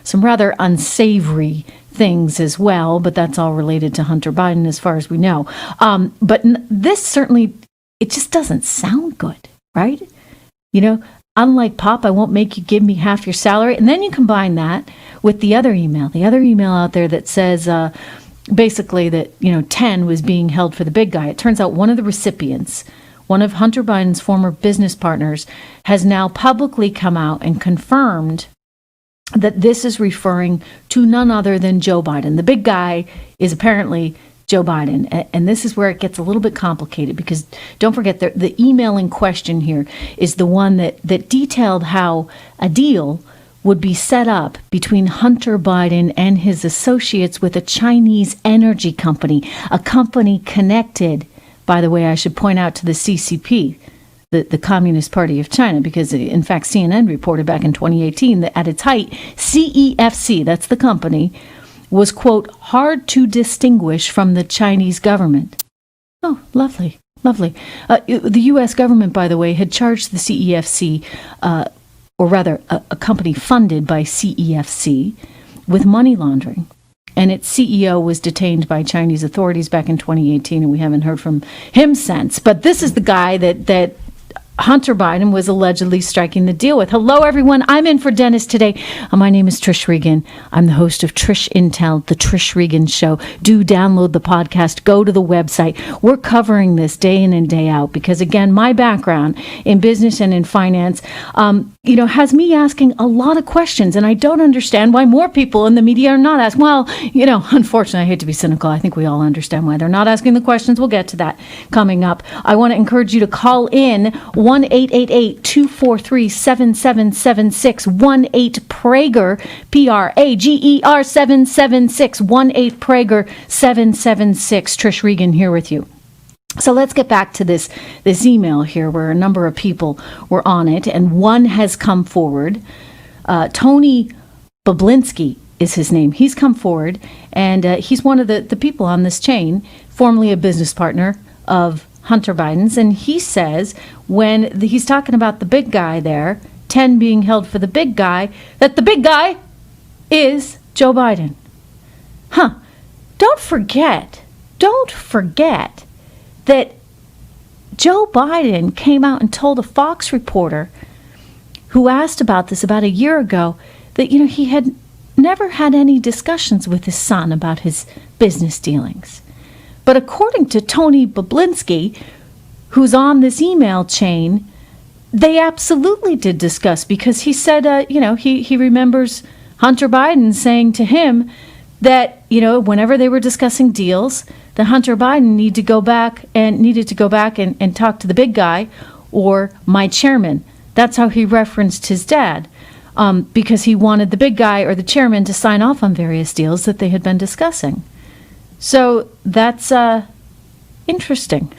some rather unsavory things as well, but that's all related to Hunter Biden as far as we know. But this certainly, it just doesn't sound good, right? Unlike Pop, I won't make you give me half your salary. And then you combine that with the other email out there that says basically that, 10 was being held for the big guy. It turns out one of the recipients, one of Hunter Biden's former business partners, has now publicly come out and confirmed that this is referring to none other than Joe Biden. The big guy is apparently Joe Biden. And this is where it gets a little bit complicated, because don't forget the email in question here is the one that detailed how a deal would be set up between Hunter Biden and his associates with a Chinese energy company, a company connected, by the way, I should point out, to the CCP, the Communist Party of China, because in fact CNN reported back in 2018 that at its height, CEFC, that's the company, was, quote, hard to distinguish from the Chinese government. Oh, lovely, lovely. The U.S. government, by the way, had charged the CEFC, or rather a company funded by CEFC, with money laundering. And its CEO was detained by Chinese authorities back in 2018, and we haven't heard from him since. But this is the guy that Hunter Biden was allegedly striking the deal with. Hello, everyone. I'm in for Dennis today. My name is Trish Regan. I'm the host of Trish Intel, the Trish Regan Show. Do download the podcast. Go to the website. We're covering this day in and day out because, again, my background in business and in finance, has me asking a lot of questions, and I don't understand why more people in the media are not asking. Well, unfortunately, I hate to be cynical. I think we all understand why they're not asking the questions. We'll get to that coming up. I want to encourage you to call in 1-888-243-7776, 1-8-PRAGER, Prager 776, 1-8-PRAGER 776. Trish Regan here with you. So let's get back to this email here where a number of people were on it, and one has come forward. Tony Bablinski is his name. He's come forward, and he's one of the people on this chain, formerly a business partner of Hunter Biden's, and he says when he's talking about the big guy there, 10 being held for the big guy, that the big guy is Joe Biden. Don't forget that Joe Biden came out and told a Fox reporter who asked about this about a year ago that, he had never had any discussions with his son about his business dealings. But according to Tony Bablinski, who's on this email chain, they absolutely did discuss, because he said, he remembers Hunter Biden saying to him that, whenever they were discussing deals, that Hunter Biden needed to go back and talk to the big guy, or my chairman. That's how he referenced his dad, because he wanted the big guy or the chairman to sign off on various deals that they had been discussing. So that's interesting.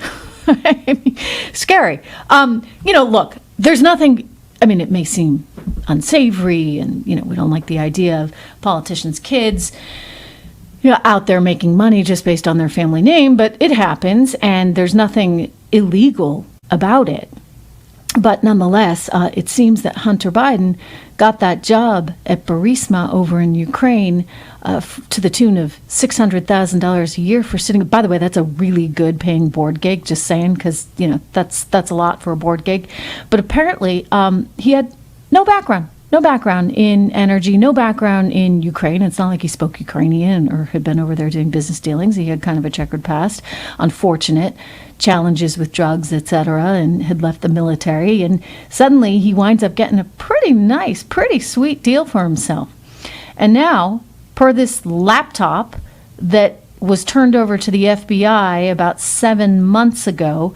Scary. Look, there's nothing, it may seem unsavory, and, we don't like the idea of politicians' kids, out there making money just based on their family name, but it happens, and there's nothing illegal about it. But nonetheless, it seems that Hunter Biden got that job at Burisma over in Ukraine to the tune of $600,000 a year for sitting. By the way, that's a really good paying board gig, just saying, because, that's a lot for a board gig. But apparently he had no background in energy, no background in Ukraine. It's not like he spoke Ukrainian or had been over there doing business dealings. He had kind of a checkered past, unfortunate challenges with drugs, etc., and had left the military. And suddenly he winds up getting a pretty nice, pretty sweet deal for himself. And now, per this laptop that was turned over to the FBI about 7 months ago,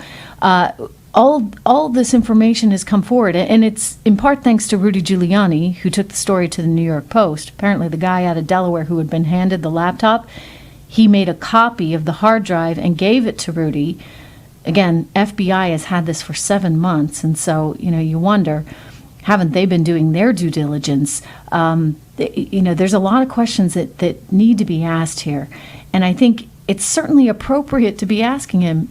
all this information has come forward, and it's in part thanks to Rudy Giuliani, who took the story to the New York Post. Apparently the guy out of Delaware who had been handed the laptop, he made a copy of the hard drive and gave it to Rudy. Again, FBI has had this for 7 months, and so, you wonder, haven't they been doing their due diligence? There's a lot of questions that need to be asked here, and I think it's certainly appropriate to be asking him,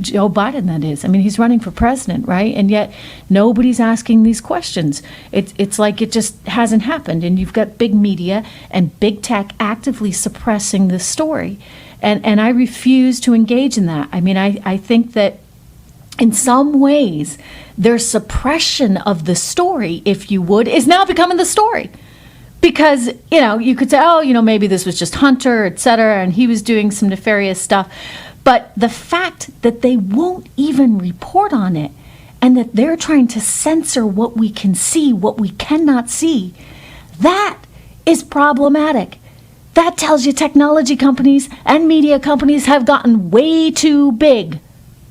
Joe Biden, that is. I mean, he's running for president, right? And yet nobody's asking these questions. It's like it just hasn't happened. And you've got big media and big tech actively suppressing this story. And I refuse to engage in that. I mean, I think that in some ways, their suppression of the story, if you would, is now becoming the story. Because, you could say, maybe this was just Hunter, et cetera, and he was doing some nefarious stuff. But the fact that they won't even report on it and that they're trying to censor what we can see, what we cannot see, that is problematic. That tells you technology companies and media companies have gotten way too big,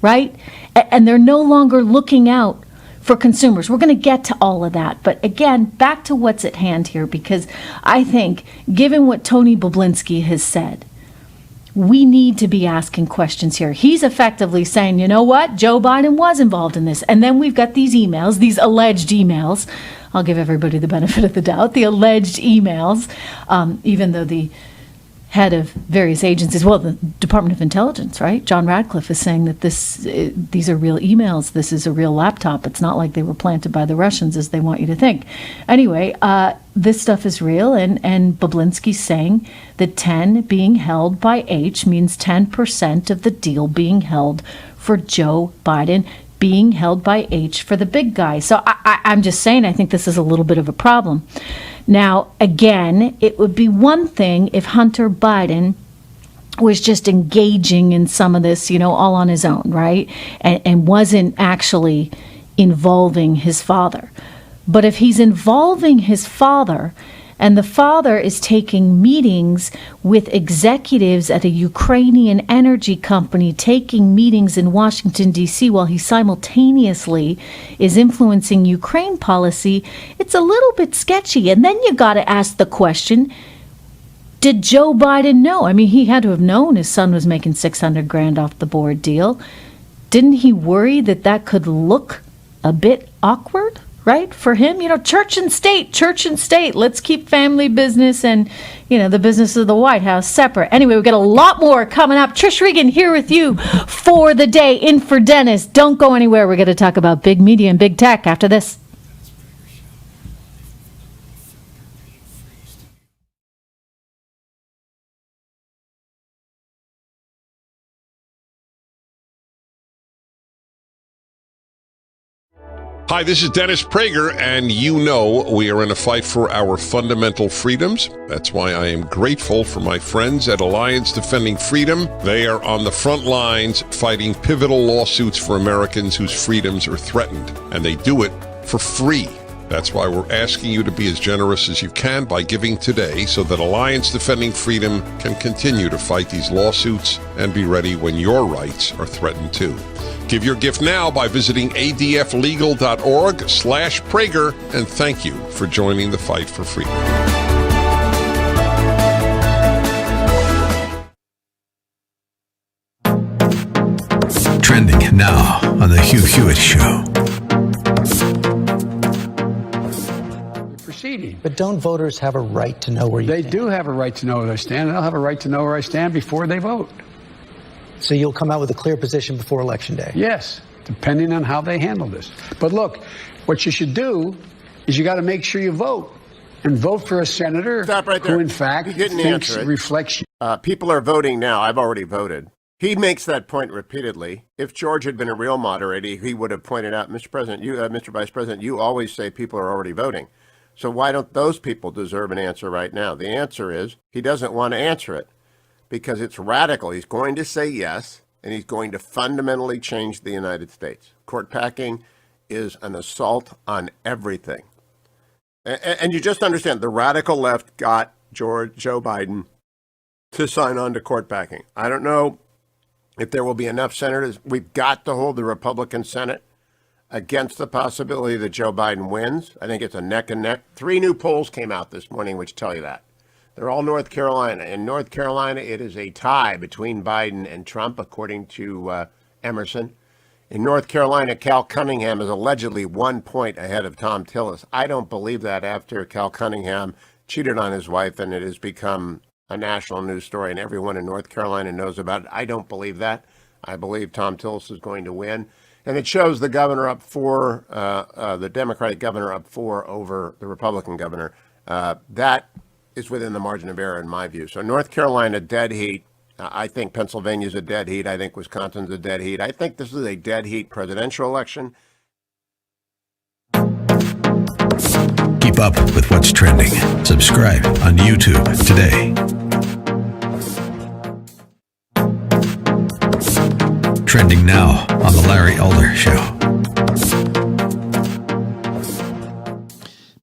right? And they're no longer looking out for consumers. We're going to get to all of that. But again, back to what's at hand here, because I think, given what Tony Bobulinski has said, we need to be asking questions here. He's effectively saying, you know what? Joe Biden was involved in this. And then we've got these emails, these alleged emails. I'll give everybody the benefit of the doubt, the alleged emails, even though the head of various agencies, well, the Department of Intelligence, right? John Radcliffe is saying that these are real emails. This is a real laptop. It's not like they were planted by the Russians as they want you to think. Anyway, this stuff is real, and Bobulinski's saying that 10 being held by H means 10% of the deal being held for Joe Biden, being held by H for the big guy. So I'm just saying, I think this is a little bit of a problem. Now, again, it would be one thing if Hunter Biden was just engaging in some of this, all on his own, right? And wasn't actually involving his father. But if he's involving his father, and the father is taking meetings with executives at a Ukrainian energy company, taking meetings in Washington, D.C., while he simultaneously is influencing Ukraine policy, it's a little bit sketchy. And then you got to ask the question, did Joe Biden know? I mean, he had to have known his son was making $600,000 off the board deal. Didn't he worry that could look a bit awkward? Right? For him, church and state, let's keep family business and, the business of the White House separate. Anyway, we've got a lot more coming up. Trish Regan here with you for the day in for Dennis. Don't go anywhere. We're going to talk about big media and big tech after this. Hi, this is Dennis Prager, and we are in a fight for our fundamental freedoms. That's why I am grateful for my friends at Alliance Defending Freedom. They are on the front lines fighting pivotal lawsuits for Americans whose freedoms are threatened, and they do it for free. That's why we're asking you to be as generous as you can by giving today so that Alliance Defending Freedom can continue to fight these lawsuits and be ready when your rights are threatened too. Give your gift now by visiting adflegal.org/Prager, and thank you for joining the fight for freedom. Trending now on the Hugh Hewitt Show. Proceeding. But don't voters have a right to know where you stand? They do have a right to know where they stand, and they'll have a right to know where I stand before they vote. So you'll come out with a clear position before Election Day? Yes, depending on how they handle this. But look, what you should do is you got to make sure you vote. And vote for a senator who, in fact, reflects... People are voting now. I've already voted. He makes that point repeatedly. If George had been a real moderator, he would have pointed out, Mr. President, Mr. Vice President, you always say people are already voting. So why don't those people deserve an answer right now? The answer is he doesn't want to answer it because it's radical. He's going to say yes, and he's going to fundamentally change the United States. Court packing is an assault on everything. And you just understand, the radical left got Joe Biden to sign on to court packing. I don't know if there will be enough senators. We've got to hold the Republican Senate against the possibility that Joe Biden wins. I think it's a neck and neck. 3 new polls came out this morning which tell you that. They're all North Carolina. In North Carolina, it is a tie between Biden and Trump, according to Emerson. In North Carolina, Cal Cunningham is allegedly 1 point ahead of Tom Tillis. I don't believe that after Cal Cunningham cheated on his wife and it has become a national news story and everyone in North Carolina knows about it. I don't believe that. I believe Tom Tillis is going to win. And it shows the governor up 4, the Democratic governor up 4 over the Republican governor. That is within the margin of error in my view. So North Carolina, dead heat. I think Pennsylvania's a dead heat. I think Wisconsin's a dead heat. I think this is a dead heat presidential election. Keep up with what's trending. Subscribe on YouTube today. Trending now on The Larry Elder Show.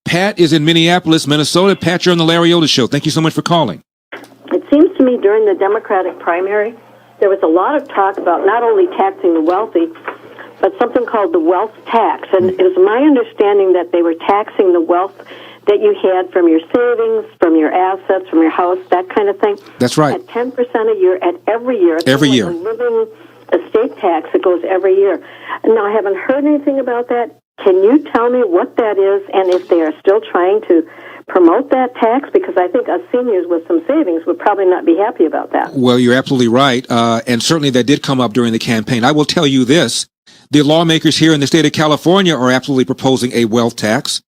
Pat is in Minneapolis, Minnesota. Pat, you're on The Larry Elder Show. Thank you so much for calling. It seems to me during the Democratic primary, there was a lot of talk about not only taxing the wealthy, but something called the wealth tax. And it was my understanding that they were taxing the wealth that you had from your savings, from your assets, from your house, that kind of thing. That's right. At 10% a year, at every year. It's every like year. A living estate tax that goes every year. Now, I haven't heard anything about that. Can you tell me what that is and if they are still trying to promote that tax? Because I think us seniors with some savings would probably not be happy about that. Well, you're absolutely right. And certainly that did come up during the campaign. I will tell you this. The lawmakers here in the state of California are absolutely proposing a wealth tax.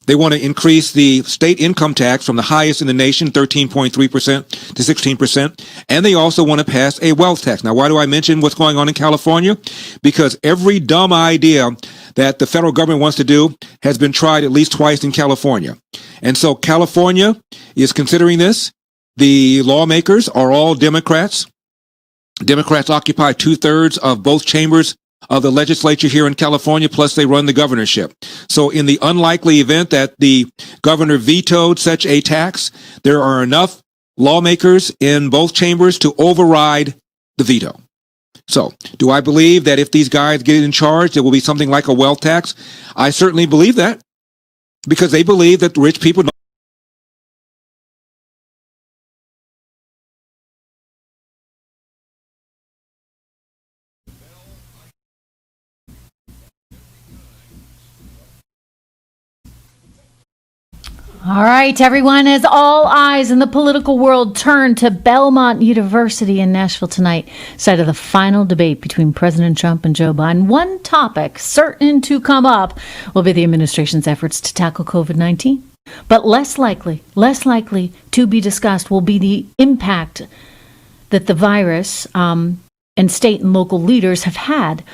They want to increase the state income tax from the highest in the nation, 13.3% to 16%. And they also want to pass a wealth tax. Now, why do I mention what's going on in California? Because every dumb idea that the federal government wants to do has been tried at least twice in California. And so California is considering this. The lawmakers are all Democrats. Democrats occupy 2/3 of both chambers of the legislature here in California, plus they run the governorship. So in the unlikely event that the governor vetoed such a tax, there are enough lawmakers in both chambers to override the veto. So do I believe that if these guys get in charge, there will be something like a wealth tax? I certainly believe that, because they believe that the rich people don't. All right, everyone, as all eyes in the political world turn to Belmont University in Nashville tonight, site of the final debate between President Trump and Joe Biden, one topic certain to come up will be the administration's efforts to tackle COVID-19. But less likely to be discussed will be the impact that the virus and state and local leaders have had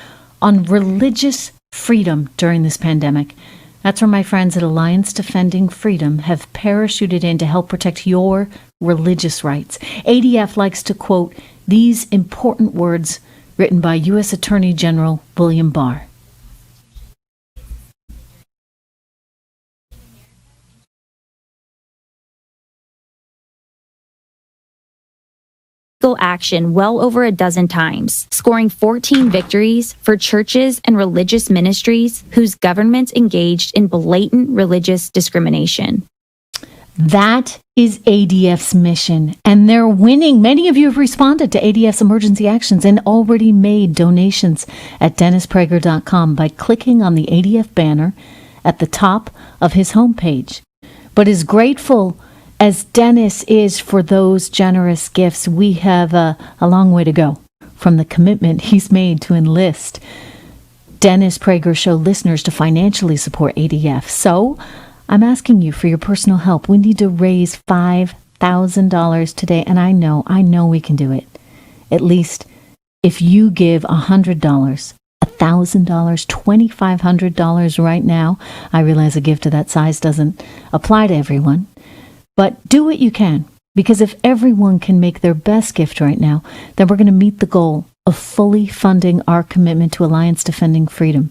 on religious freedom during this pandemic. That's where my friends at Alliance Defending Freedom have parachuted in to help protect your religious rights. ADF likes to quote these important words written by U.S. Attorney General William Barr. Action well over a dozen times, scoring 14 victories for churches and religious ministries whose governments engaged in blatant religious discrimination. That is ADF's mission, and they're winning. Many of you have responded to ADF's emergency actions and already made donations at DennisPrager.com by clicking on the ADF banner at the top of his homepage. But as grateful as Dennis is for those generous gifts, we have a long way to go from the commitment he's made to enlist Dennis Prager Show listeners to financially support ADF. So I'm asking you for your personal help. We need to raise $5,000 today, and I know we can do it. At least if you give $100, $1,000, $2,500 right now. I realize a gift of that size doesn't apply to everyone. But do what you can, because if everyone can make their best gift right now, then we're going to meet the goal of fully funding our commitment to Alliance Defending Freedom.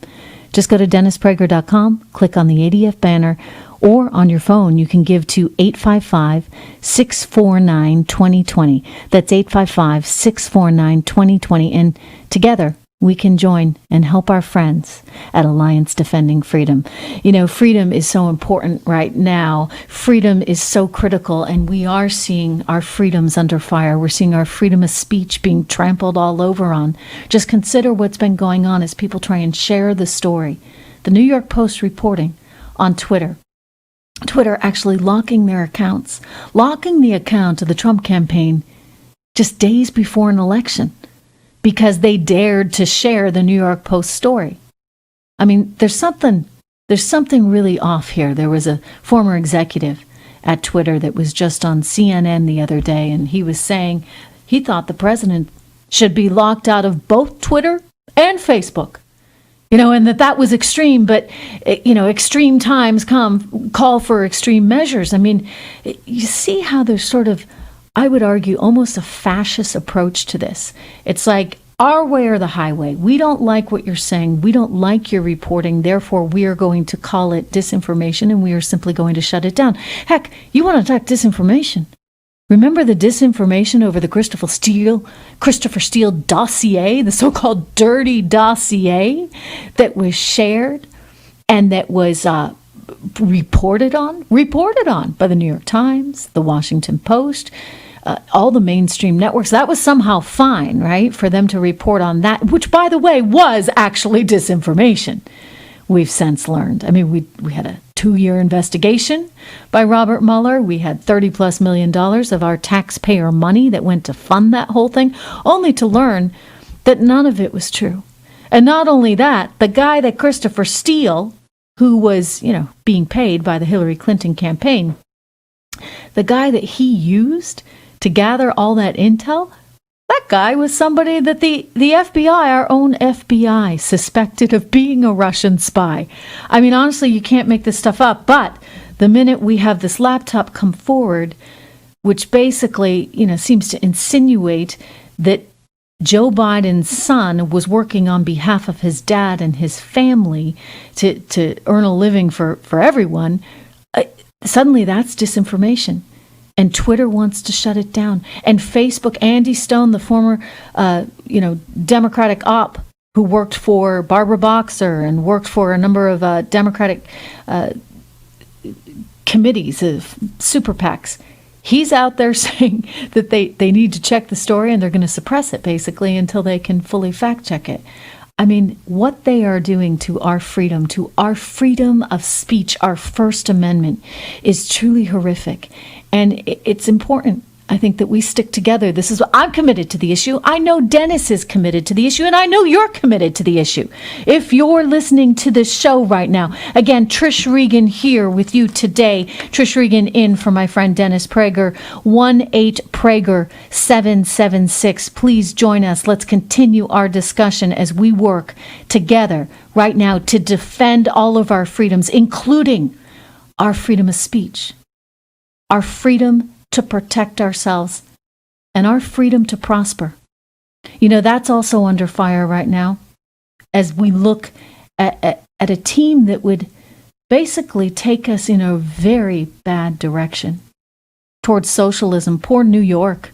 Just go to DennisPrager.com, click on the ADF banner, or on your phone, you can give to 855-649-2020. That's 855-649-2020. And together, we can join and help our friends at Alliance Defending Freedom. You know, freedom is so important right now. Freedom is so critical, and we are seeing our freedoms under fire. We're seeing our freedom of speech being trampled all over on. Just consider what's been going on as people try and share the story. The New York Post reporting on Twitter actually locking their accounts, locking the account of the Trump campaign just days before an election. because they dared to share the New York Post story. I mean, there's something really off here. There was a former executive at Twitter that was just on CNN the other day, and he was saying he thought the president should be locked out of both Twitter and Facebook. And that was extreme, but, extreme times call for extreme measures. I mean, you see how there's sort of, I would argue, almost a fascist approach to this. It's like our way or the highway. We don't like what you're saying. We don't like your reporting. Therefore, we are going to call it disinformation, and we are simply going to shut it down. Heck, you want to talk disinformation? Remember the disinformation over the Christopher Steele dossier, the so-called dirty dossier that was shared and that was reported on by the New York Times, the Washington Post, all the mainstream networks. That was somehow fine, right, for them to report on that, which, by the way, was actually disinformation. We've since learned. I mean, we had a 2-year investigation by Robert Mueller. We had $30+ million of our taxpayer money that went to fund that whole thing, only to learn that none of it was true. And not only that, the guy that Christopher Steele, who was, being paid by the Hillary Clinton campaign, the guy that he used to gather all that intel, that guy was somebody that the FBI, our own FBI, suspected of being a Russian spy. I mean, honestly, you can't make this stuff up. But the minute we have this laptop come forward, which basically, seems to insinuate that Joe Biden's son was working on behalf of his dad and his family to earn a living for everyone, suddenly that's disinformation. And Twitter wants to shut it down. And Facebook, Andy Stone, the former, Democratic op who worked for Barbara Boxer and worked for a number of Democratic committees of super PACs, he's out there saying that they need to check the story and they're going to suppress it, basically, until they can fully fact check it. I mean, what they are doing to our freedom of speech, our First Amendment, is truly horrific. And it's important, I think, that we stick together. This is what I'm committed to the issue. I know Dennis is committed to the issue, and I know you're committed to the issue. If you're listening to this show right now, again, Trish Regan here with you today. Trish Regan in for my friend Dennis Prager, 1-8-PRAGER-776. Please join us. Let's continue our discussion as we work together right now to defend all of our freedoms, including our freedom of speech, our freedom to protect ourselves, and our freedom to prosper. That's also under fire right now as we look at a team that would basically take us in a very bad direction towards socialism. Poor New York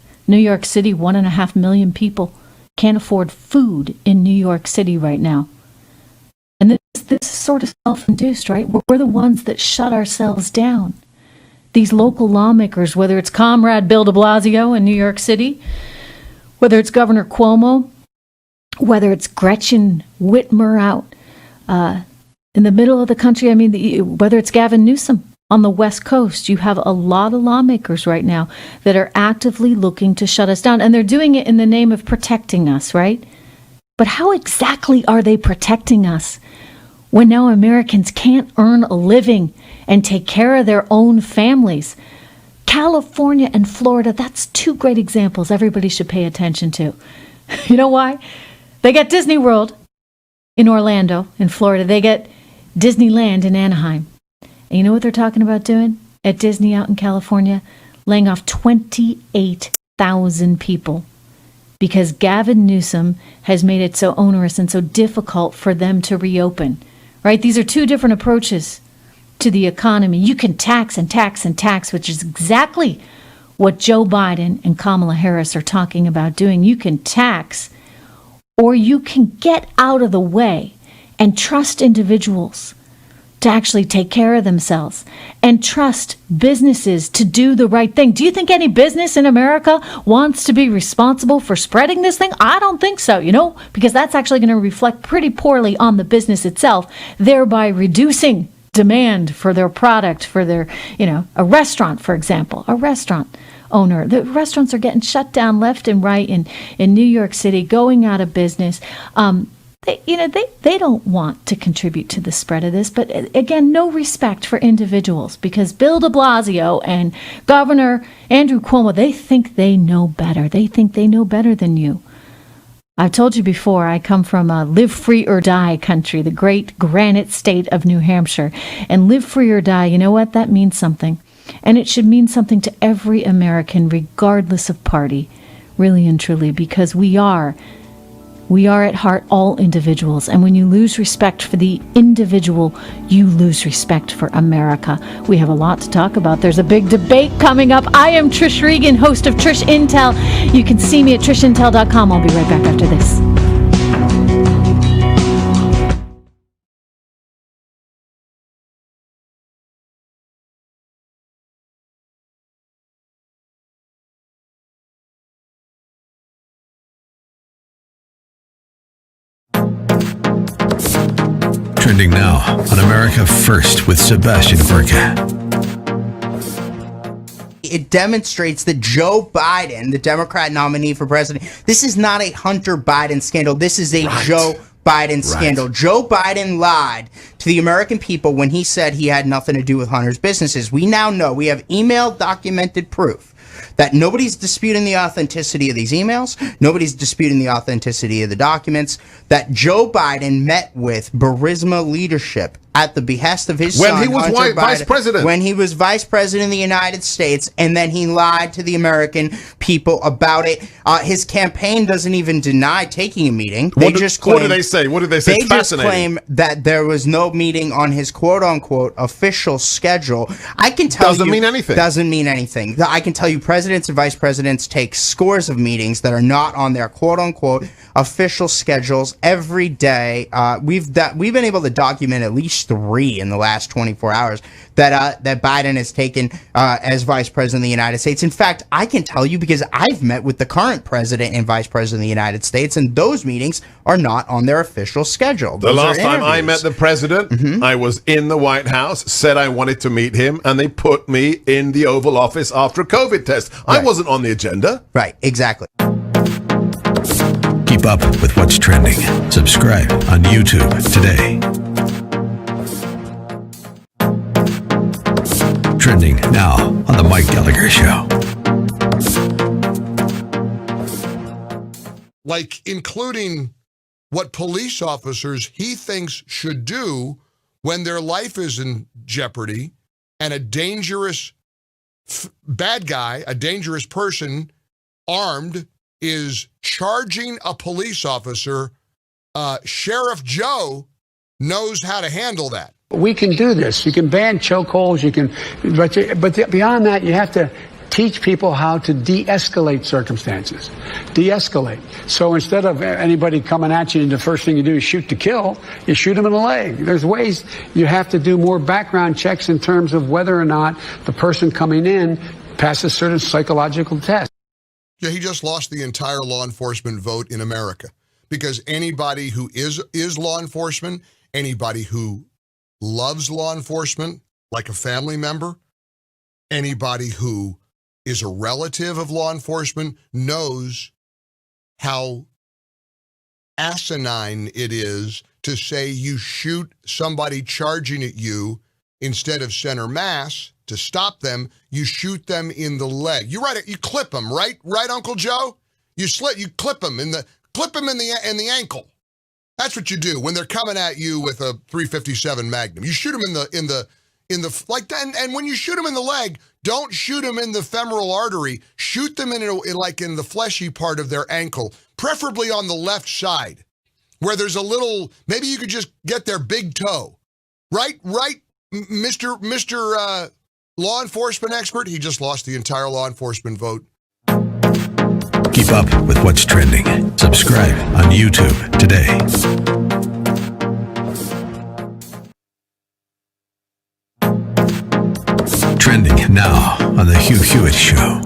City, 1.5 million people can't afford food in New York City right now. And this is sort of self-induced, right? We're the ones that shut ourselves down. These local lawmakers, whether it's Comrade Bill de Blasio in New York City, whether it's Governor Cuomo, whether it's Gretchen Whitmer out in the middle of the country, whether it's Gavin Newsom on the West Coast, you have a lot of lawmakers right now that are actively looking to shut us down. And they're doing it in the name of protecting us, right? But how exactly are they protecting us when now Americans can't earn a living and take care of their own families? California and Florida, that's 2 great examples everybody should pay attention to. You know why? They get Disney World in Orlando, in Florida. They get Disneyland in Anaheim. And you know what they're talking about doing at Disney out in California? Laying off 28,000 people because Gavin Newsom has made it so onerous and so difficult for them to reopen. Right? These are 2 different approaches to the economy. You can tax and tax and tax, which is exactly what Joe Biden and Kamala Harris are talking about doing. You can tax, or you can get out of the way and trust individuals to actually take care of themselves and trust businesses to do the right thing. Do you think any business in America wants to be responsible for spreading this thing? I don't think so, because that's actually going to reflect pretty poorly on the business itself, thereby reducing demand for their product, for their, a restaurant, for example, a restaurant owner. The restaurants are getting shut down left and right in New York City, going out of business. They don't want to contribute to the spread of this, but again, no respect for individuals, because Bill de Blasio and Governor Andrew Cuomo, they think they know better. They think they know better than you. I've told you before, I come from a live free or die country, the great granite state of New Hampshire. And live free or die, you know what? That means something. And it should mean something to every American, regardless of party, really and truly, because we are at heart all individuals. And when you lose respect for the individual, you lose respect for America. We have a lot to talk about. There's a big debate coming up. I am Trish Regan, host of Trish Intel. You can see me at trishintel.com. I'll be right back after this. Trending now on America First with Sebastian GORKA. It demonstrates that Joe Biden, the Democrat nominee for president, this is not a Hunter Biden scandal. This is a Joe Biden scandal. Joe Biden lied to the American people when he said he had nothing to do with Hunter's businesses. We now know, we have email documented proof that nobody's disputing the authenticity of these emails, nobody's disputing the authenticity of the documents, that Joe Biden met with Burisma leadership at the behest of his son, when he was Hunter Biden, vice president. When he was vice president of the United States, and then he lied to the American people about it. His campaign doesn't even deny taking a meeting. What did they say? What did they say? They just claim that there was no meeting on his quote-unquote official schedule. I can tell you... Doesn't mean anything. Doesn't mean anything. I can tell you presidents and vice presidents take scores of meetings that are not on their quote-unquote official schedules every day. We've been able to document at least 3 in the last 24 hours that Biden has taken as vice president of the United States. In fact, I can tell you because I've met with the current president and vice president of the United States, and those meetings are not on their official schedule. The last time I met the president, I was in the White House, said I wanted to meet him, and they put me in the Oval Office after a COVID test. I wasn't on the agenda. Right, exactly. Keep up with what's trending. Subscribe on YouTube today. Trending now on The Mike Gallagher Show. Like including what police officers he thinks should do when their life is in jeopardy and a dangerous bad guy, a dangerous person armed is charging a police officer. Sheriff Joe knows how to handle that. We can do this. You can ban chokeholds. But beyond that, you have to teach people how to de-escalate circumstances. De-escalate. So instead of anybody coming at you and the first thing you do is shoot to kill, you shoot them in the leg. There's ways you have to do more background checks in terms of whether or not the person coming in passes certain psychological tests. Yeah, he just lost the entire law enforcement vote in America because anybody who is law enforcement, anybody who loves law enforcement like a family member, anybody who is a relative of law enforcement knows how asinine it is to say you shoot somebody charging at you instead of center mass to stop them. You shoot them in the leg. You clip them, right, Uncle Joe? You clip them in the ankle. That's what you do when they're coming at you with a .357 Magnum. You shoot them in the like that, and when you shoot them in the leg, don't shoot them in the femoral artery. Shoot them in the fleshy part of their ankle, preferably on the left side, where there's a little. Maybe you could just get their big toe, right, Mr. Law enforcement expert. He just lost the entire law enforcement vote. Keep up with what's trending. Subscribe on YouTube today. Trending now on The Hugh Hewitt Show.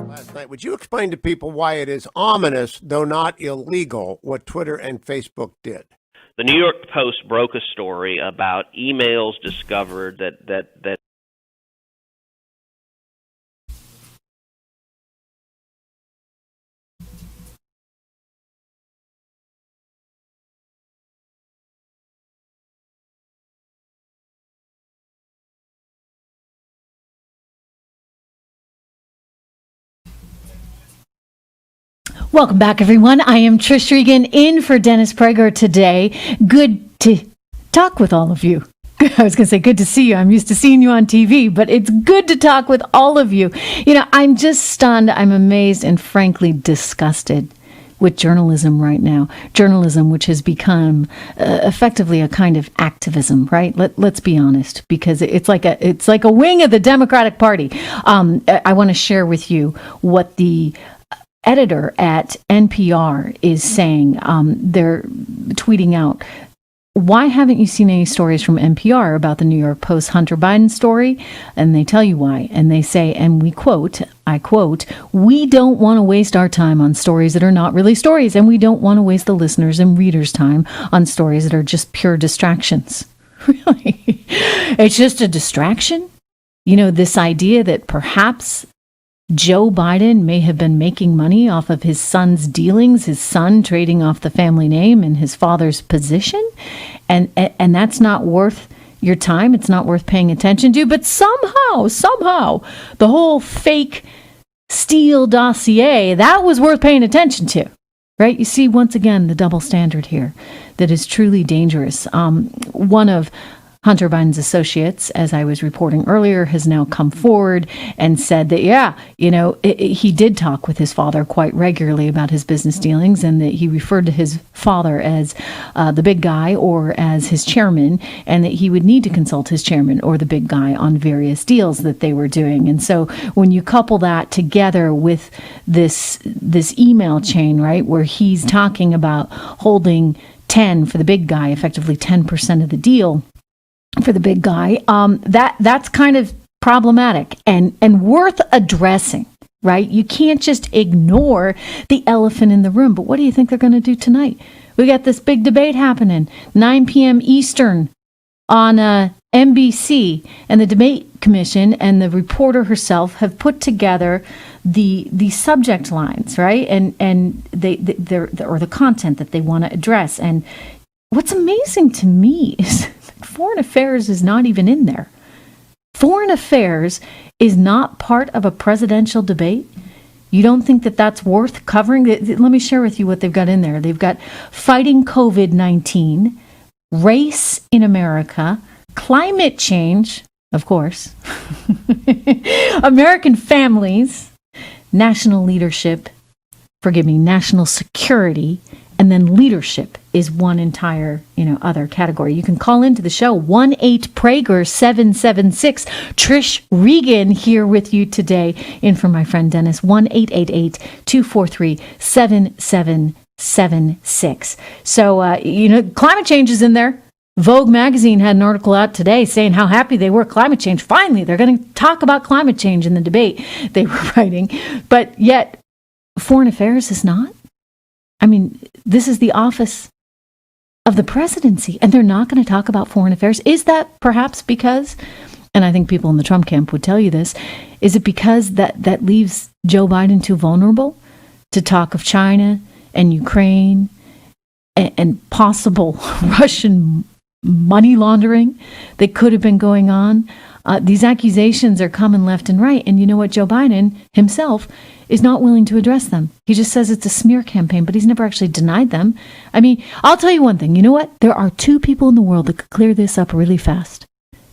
Last night, would you explain to people why it is ominous, though not illegal, what Twitter and Facebook did? The New York Post broke a story about emails discovered that Welcome back, everyone. I am Trish Regan in for Dennis Prager today. Good to talk with all of you. I was going to say good to see you. I'm used to seeing you on TV, but it's good to talk with all of you. You know, I'm just stunned. I'm amazed and frankly disgusted with journalism right now. Journalism, which has become effectively a kind of activism, right? Let's be honest, because it's like a wing of the Democratic Party. I want to share with you what the editor at NPR is saying. They're tweeting out, why haven't you seen any stories from NPR about the New York Post Hunter Biden story? And they tell you why. And they say, and I quote, we don't want to waste our time on stories that are not really stories. And we don't want to waste the listeners' and readers' time on stories that are just pure distractions. Really? It's just a distraction? You know, this idea that perhaps Joe Biden may have been making money off of his son's dealings, his son trading off the family name and his father's position. And that's not worth your time. It's not worth paying attention to. But somehow, the whole fake Steele dossier, that was worth paying attention to. Right? You see, once again, the double standard here that is truly dangerous. One of Hunter Biden's associates, as I was reporting earlier, has now come forward and said that, he did talk with his father quite regularly about his business dealings, and that he referred to his father as the big guy or as his chairman, and that he would need to consult his chairman or the big guy on various deals that they were doing. And so when you couple that together with this email chain, right, where he's talking about holding 10 for the big guy, effectively 10% of the deal for the big guy, that's kind of problematic and worth addressing, right? You can't just ignore the elephant in the room. But what do you think they're going to do tonight? We got this big debate happening, 9 p.m. Eastern on NBC, and the debate commission and the reporter herself have put together the subject lines, right? And they're the content that they want to address. And what's amazing to me is foreign affairs is not even in there. Foreign affairs is not part of a presidential debate. You don't think that that's worth covering? Let me share with you what they've got in there. They've got fighting COVID-19, race in America, climate change, of course, American families, national leadership, national security, and then leadership is one entire, other category. You can call into the show, 1-8-PRAGER-776. Trish Regan here with you today, in for my friend Dennis, 1-888-243-7776. So, climate change is in there. Vogue magazine had an article out today saying how happy they were climate change. Finally, they're going to talk about climate change in the debate they were writing. But yet, foreign affairs is not. I mean, this is the office of the presidency, and they're not going to talk about foreign affairs. Is that perhaps because, and I think people in the Trump camp would tell you this, is it because that leaves Joe Biden too vulnerable to talk of China and Ukraine and possible Russian money laundering that could have been going on? These accusations are coming left and right. And you know what? Joe Biden himself is not willing to address them. He just says it's a smear campaign, but he's never actually denied them. I mean, I'll tell you one thing. You know what? There are two people in the world that could clear this up really fast.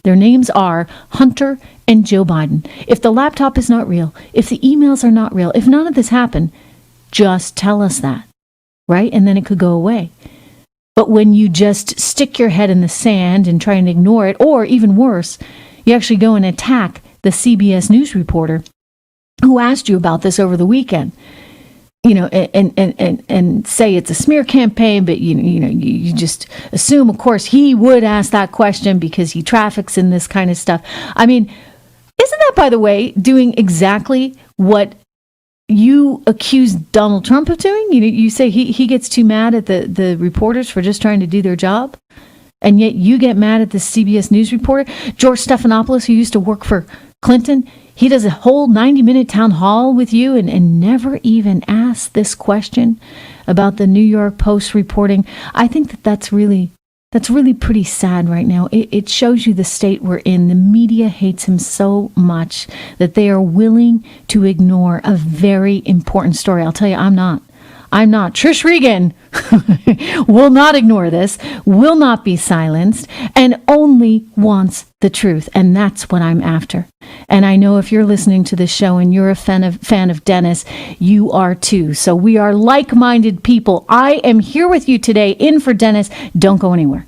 Their names are Hunter and Joe Biden. If the laptop is not real, if the emails are not real, if none of this happened, just tell us that, right? And then it could go away. But when you just stick your head in the sand and try and ignore it, or even worse, you actually go and attack the CBS News reporter who asked you about this over the weekend, and say it's a smear campaign, but you just assume, of course, he would ask that question because he traffics in this kind of stuff. I mean, isn't that, by the way, doing exactly what you accuse Donald Trump of doing? You say he gets too mad at the reporters for just trying to do their job, and yet you get mad at the CBS News reporter, George Stephanopoulos, who used to work for Clinton. He does a whole 90-minute town hall with you and never even asks this question about the New York Post reporting. I think that's really pretty sad right now. It shows you the state we're in. The media hates him so much that they are willing to ignore a very important story. I'll tell you, I'm not. Trish Regan will not ignore this, will not be silenced, and only wants the truth. And that's what I'm after. And I know if you're listening to this show and you're a fan of Dennis, you are too. So we are like-minded people. I am here with you today, in for Dennis. Don't go anywhere.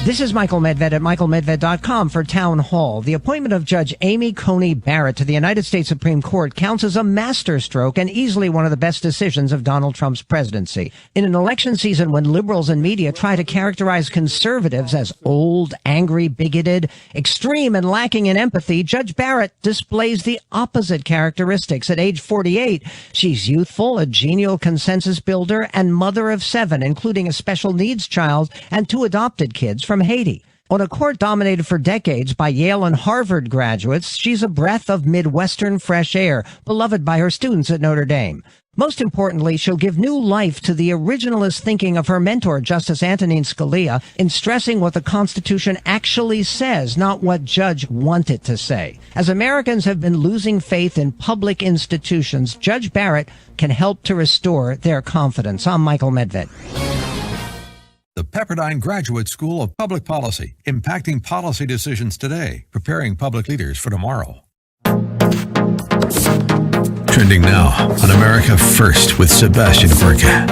This is Michael Medved at michaelmedved.com for Town Hall. The appointment of Judge Amy Coney Barrett to the United States Supreme Court counts as a masterstroke and easily one of the best decisions of Donald Trump's presidency. In an election season when liberals and media try to characterize conservatives as old, angry, bigoted, extreme, and lacking in empathy, Judge Barrett displays the opposite characteristics. At age 48, she's youthful, a genial consensus builder, and mother of 7, including a special needs child and 2 adopted kids from Haiti. On a court dominated for decades by Yale and Harvard graduates, she's a breath of Midwestern fresh air, beloved by her students at Notre Dame. Most importantly, she'll give new life to the originalist thinking of her mentor, Justice Antonin Scalia, in stressing what the Constitution actually says, not what Judge wanted to say. As Americans have been losing faith in public institutions, Judge Barrett can help to restore their confidence. I'm Michael Medved. The Pepperdine Graduate School of Public Policy, impacting policy decisions today, preparing public leaders for tomorrow. Trending now on America First with Sebastian Gorka.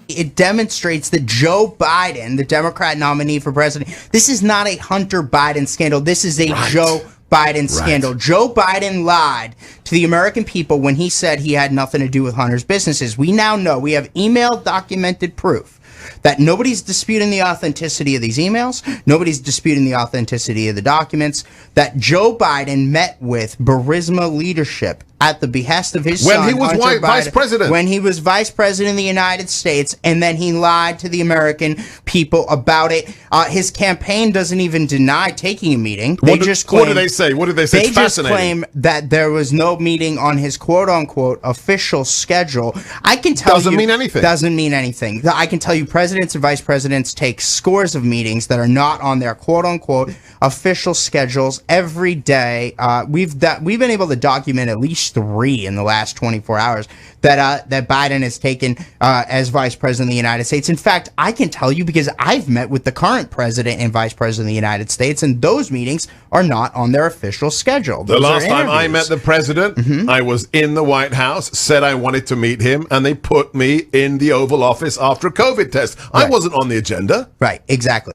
It demonstrates that Joe Biden, the Democrat nominee for president, this is not a Hunter Biden scandal. This is a Joe Biden scandal. Joe Biden lied to the American people when he said he had nothing to do with Hunter's businesses. We now know, we have email documented proof that nobody's disputing the authenticity of these emails, nobody's disputing the authenticity of the documents, that Joe Biden met with Burisma leadership at the behest of his son, when he was vice president. When he was vice president of the United States, and then he lied to the American people about it. His campaign doesn't even deny taking a meeting. They just claim, what do they say? What did they say? They it's just fascinating. claim that there was no meeting on his quote-unquote official schedule. I can tell Doesn't mean anything. Doesn't mean anything. I can tell you presidents and vice presidents take scores of meetings that are not on their quote-unquote official schedules every day. We've been able to document at least 3 in the last 24 hours that Biden has taken as vice president of the United States. In fact, I can tell you because I've met with the current president and vice president of the United States, and those meetings are not on their official schedule. The last time I met the president, I was in the White House, said I wanted to meet him, and they put me in the Oval Office after a COVID test. I wasn't on the agenda. Right, exactly.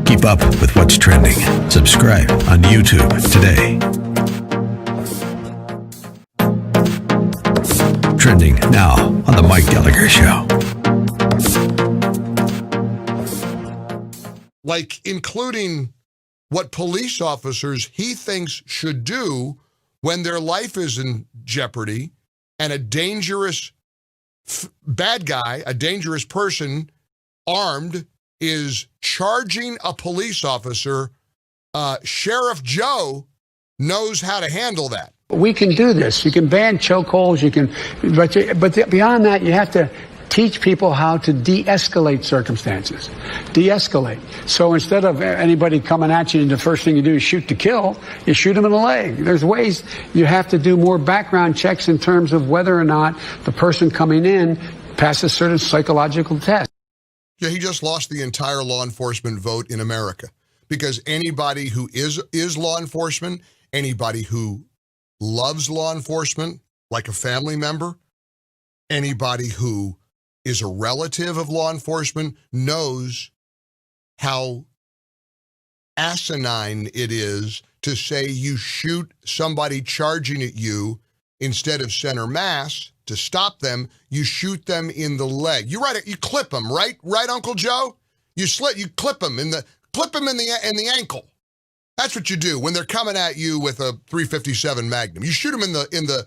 Keep up with what's trending. Subscribe on YouTube today. Trending now on The Mike Gallagher Show. Like including what police officers he thinks should do when their life is in jeopardy and a dangerous bad guy, a dangerous person armed is charging a police officer. Sheriff Joe knows how to handle that. We can do this. You can ban chokeholds. But beyond that, you have to teach people how to de-escalate circumstances. De-escalate. So instead of anybody coming at you and the first thing you do is shoot to kill, you shoot them in the leg. There's ways you have to do more background checks in terms of whether or not the person coming in passes certain psychological tests. Yeah, he just lost the entire law enforcement vote in America because anybody who is law enforcement, anybody who loves law enforcement like a family member, anybody who is a relative of law enforcement knows how asinine it is to say you shoot somebody charging at you instead of center mass to stop them, you shoot them in the leg. You clip them, right? Right, Uncle Joe? You clip them in the ankle. That's what you do when they're coming at you with a .357 Magnum. You shoot them in the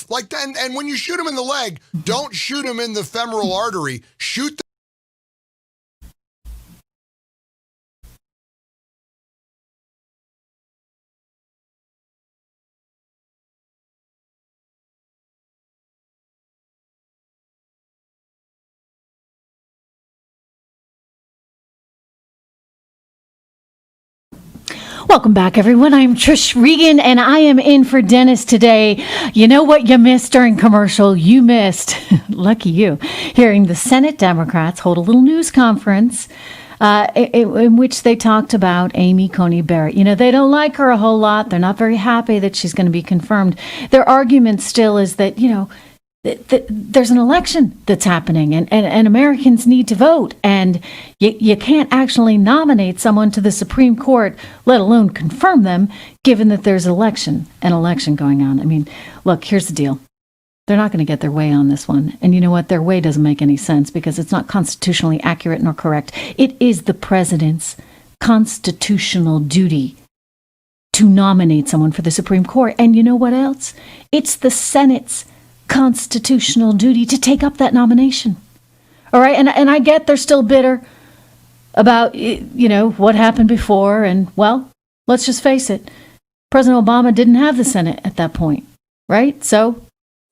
like that, and when you shoot them in the leg, don't shoot them in the femoral artery. Shoot them. Welcome back, everyone. I'm Trish Regan, and I am in for Dennis today. You know what you missed during commercial? You missed, lucky you, hearing the Senate Democrats hold a little news conference in which they talked about Amy Coney Barrett. You know, they don't like her a whole lot. They're not very happy that she's going to be confirmed. Their argument still is that, you know, there's an election that's happening and Americans need to vote, and you can't actually nominate someone to the Supreme Court, let alone confirm them, given that there's an election going on. I mean, look, here's the deal. They're not going to get their way on this one. And you know what? Their way doesn't make any sense because it's not constitutionally accurate nor correct. It is the president's constitutional duty to nominate someone for the Supreme Court. And you know what else? It's the Senate's constitutional duty to take up that nomination. All right, and I get they're still bitter about, you know, what happened before, and well, let's just face it, President Obama didn't have the Senate at that point, right? So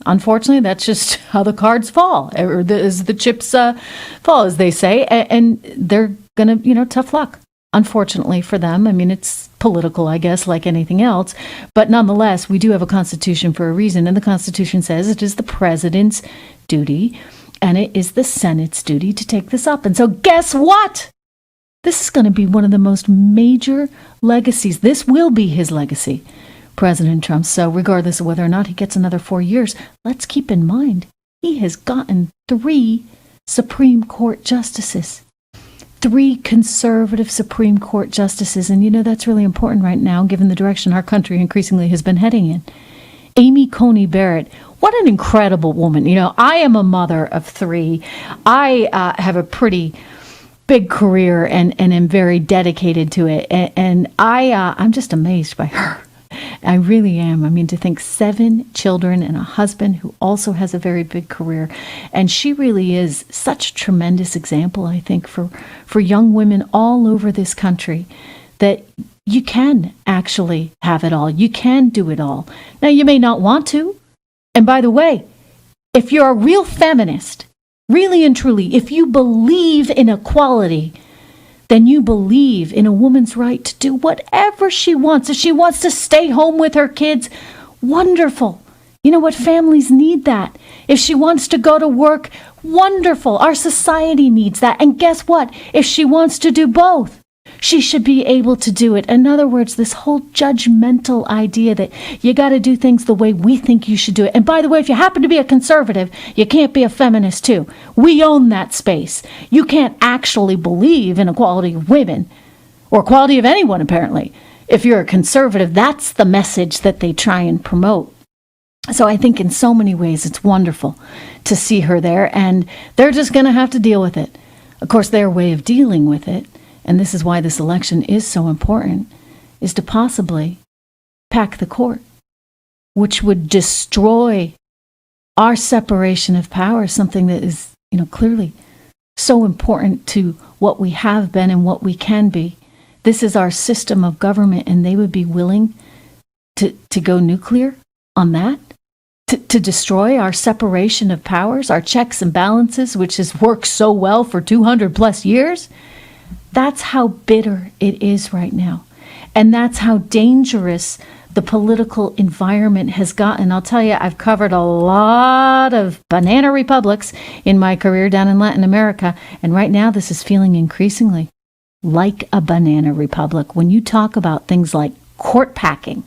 unfortunately, that's just how the cards fall, or as the chips fall, as they say, and they're gonna, you know, tough luck. Unfortunately for them. I mean, it's political, I guess, like anything else. But nonetheless, we do have a Constitution for a reason. And the Constitution says it is the president's duty and it is the Senate's duty to take this up. And so guess what? This is going to be one of the most major legacies. This will be his legacy, President Trump. So regardless of whether or not he gets another 4 years, let's keep in mind, he has gotten 3 Supreme Court justices. 3 conservative Supreme Court justices. And, you know, that's really important right now, given the direction our country increasingly has been heading in. Amy Coney Barrett, what an incredible woman. You know, I am a mother of 3. I have a pretty big career and am very dedicated to it. And I'm just amazed by her. I really am. I mean, to think 7 children and a husband who also has a very big career. And she really is such a tremendous example, I think, for young women all over this country, that you can actually have it all. You can do it all. Now, you may not want to. And by the way, if you're a real feminist, really and truly, if you believe in equality, then you believe in a woman's right to do whatever she wants. If she wants to stay home with her kids, wonderful. You know what? Families need that. If she wants to go to work, wonderful. Our society needs that. And guess what? If she wants to do both, she should be able to do it. In other words, this whole judgmental idea that you got to do things the way we think you should do it. And by the way, if you happen to be a conservative, you can't be a feminist too. We own that space. You can't actually believe in equality of women or equality of anyone, apparently. If you're a conservative, that's the message that they try and promote. So I think in so many ways, it's wonderful to see her there, and they're just going to have to deal with it. Of course, their way of dealing with it, and this is why this election is so important, is to possibly pack the court, which would destroy our separation of power, something that is, you know, clearly so important to what we have been and what we can be. This is our system of government, and they would be willing to go nuclear on that, to destroy our separation of powers, our checks and balances, which has worked so well for 200 plus years. That's how bitter it is right now. And that's how dangerous the political environment has gotten. I'll tell you, I've covered a lot of banana republics in my career down in Latin America. And right now, this is feeling increasingly like a banana republic. When you talk about things like court packing,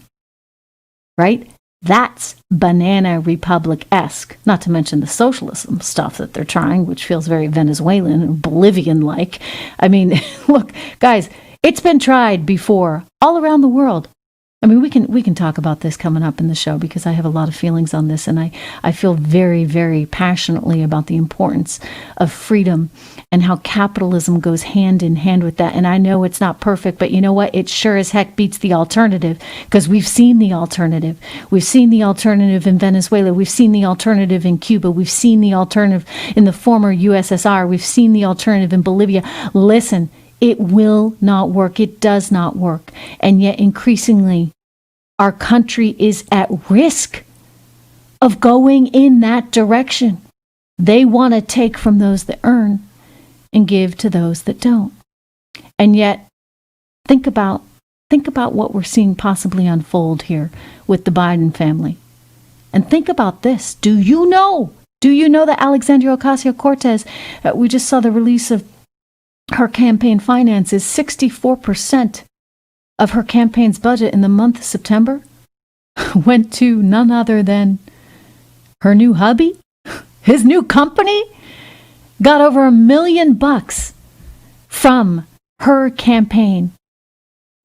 right? That's banana republic-esque, not to mention the socialism stuff that they're trying, which feels very Venezuelan and Bolivian-like. I mean, look, guys, it's been tried before all around the world. I mean, we can talk about this coming up in the show because I have a lot of feelings on this, and I feel very, very passionately about the importance of freedom and how capitalism goes hand in hand with that. And I know it's not perfect, but you know what? It sure as heck beats the alternative, because we've seen the alternative. We've seen the alternative in Venezuela. We've seen the alternative in Cuba. We've seen the alternative in the former USSR. We've seen the alternative in Bolivia. Listen, it will not work. It does not work. And yet increasingly, our country is at risk of going in that direction. They want to take from those that earn and give to those that don't. And yet, think about what we're seeing possibly unfold here with the Biden family. And think about this. Do you know that Alexandria Ocasio-Cortez, we just saw the release of her campaign finances, 64% of her campaign's budget in the month of September went to none other than her new hubby, his new company, got over $1 million from her campaign.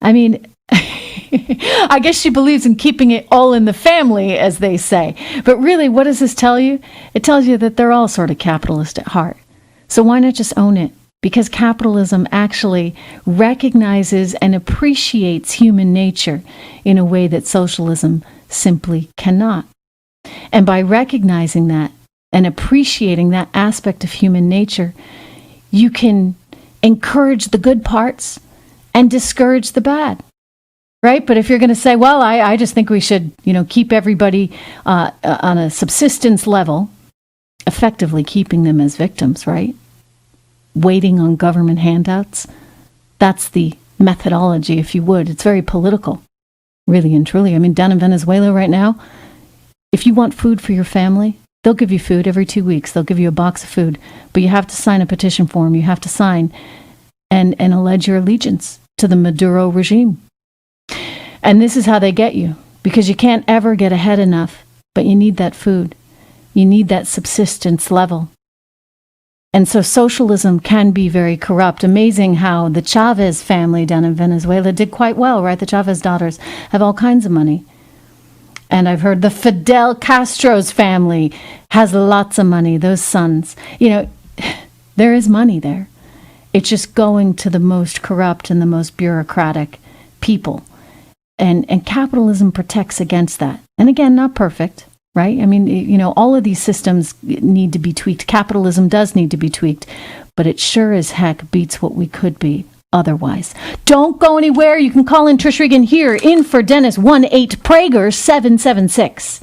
I mean, I guess she believes in keeping it all in the family, as they say. But really, what does this tell you? It tells you that they're all sort of capitalist at heart. So why not just own it? Because capitalism actually recognizes and appreciates human nature in a way that socialism simply cannot. And by recognizing that and appreciating that aspect of human nature, you can encourage the good parts and discourage the bad. Right? But if you're going to say, well, I just think we should, keep everybody on a subsistence level, effectively keeping them as victims, right? Waiting on government handouts. That's the methodology, if you would. It's very political, really and truly. I mean, down in Venezuela right now, if you want food for your family, they'll give you food every 2 weeks. They'll give you a box of food, but you have to sign a petition form. You have to sign and allege your allegiance to the Maduro regime. And this is how they get you, because you can't ever get ahead enough, but you need that food. You need that subsistence level. And so socialism can be very corrupt. Amazing how the Chavez family down in Venezuela did quite well, right? The Chavez daughters have all kinds of money. And I've heard the Fidel Castro's family has lots of money, those sons. There is money there. It's just going to the most corrupt and the most bureaucratic people. And capitalism protects against that. And again, not perfect. Right? I mean, all of these systems need to be tweaked. Capitalism does need to be tweaked, but it sure as heck beats what we could be otherwise. Don't go anywhere. You can call in Trish Regan here in for Dennis 1-8-PRAGER-776.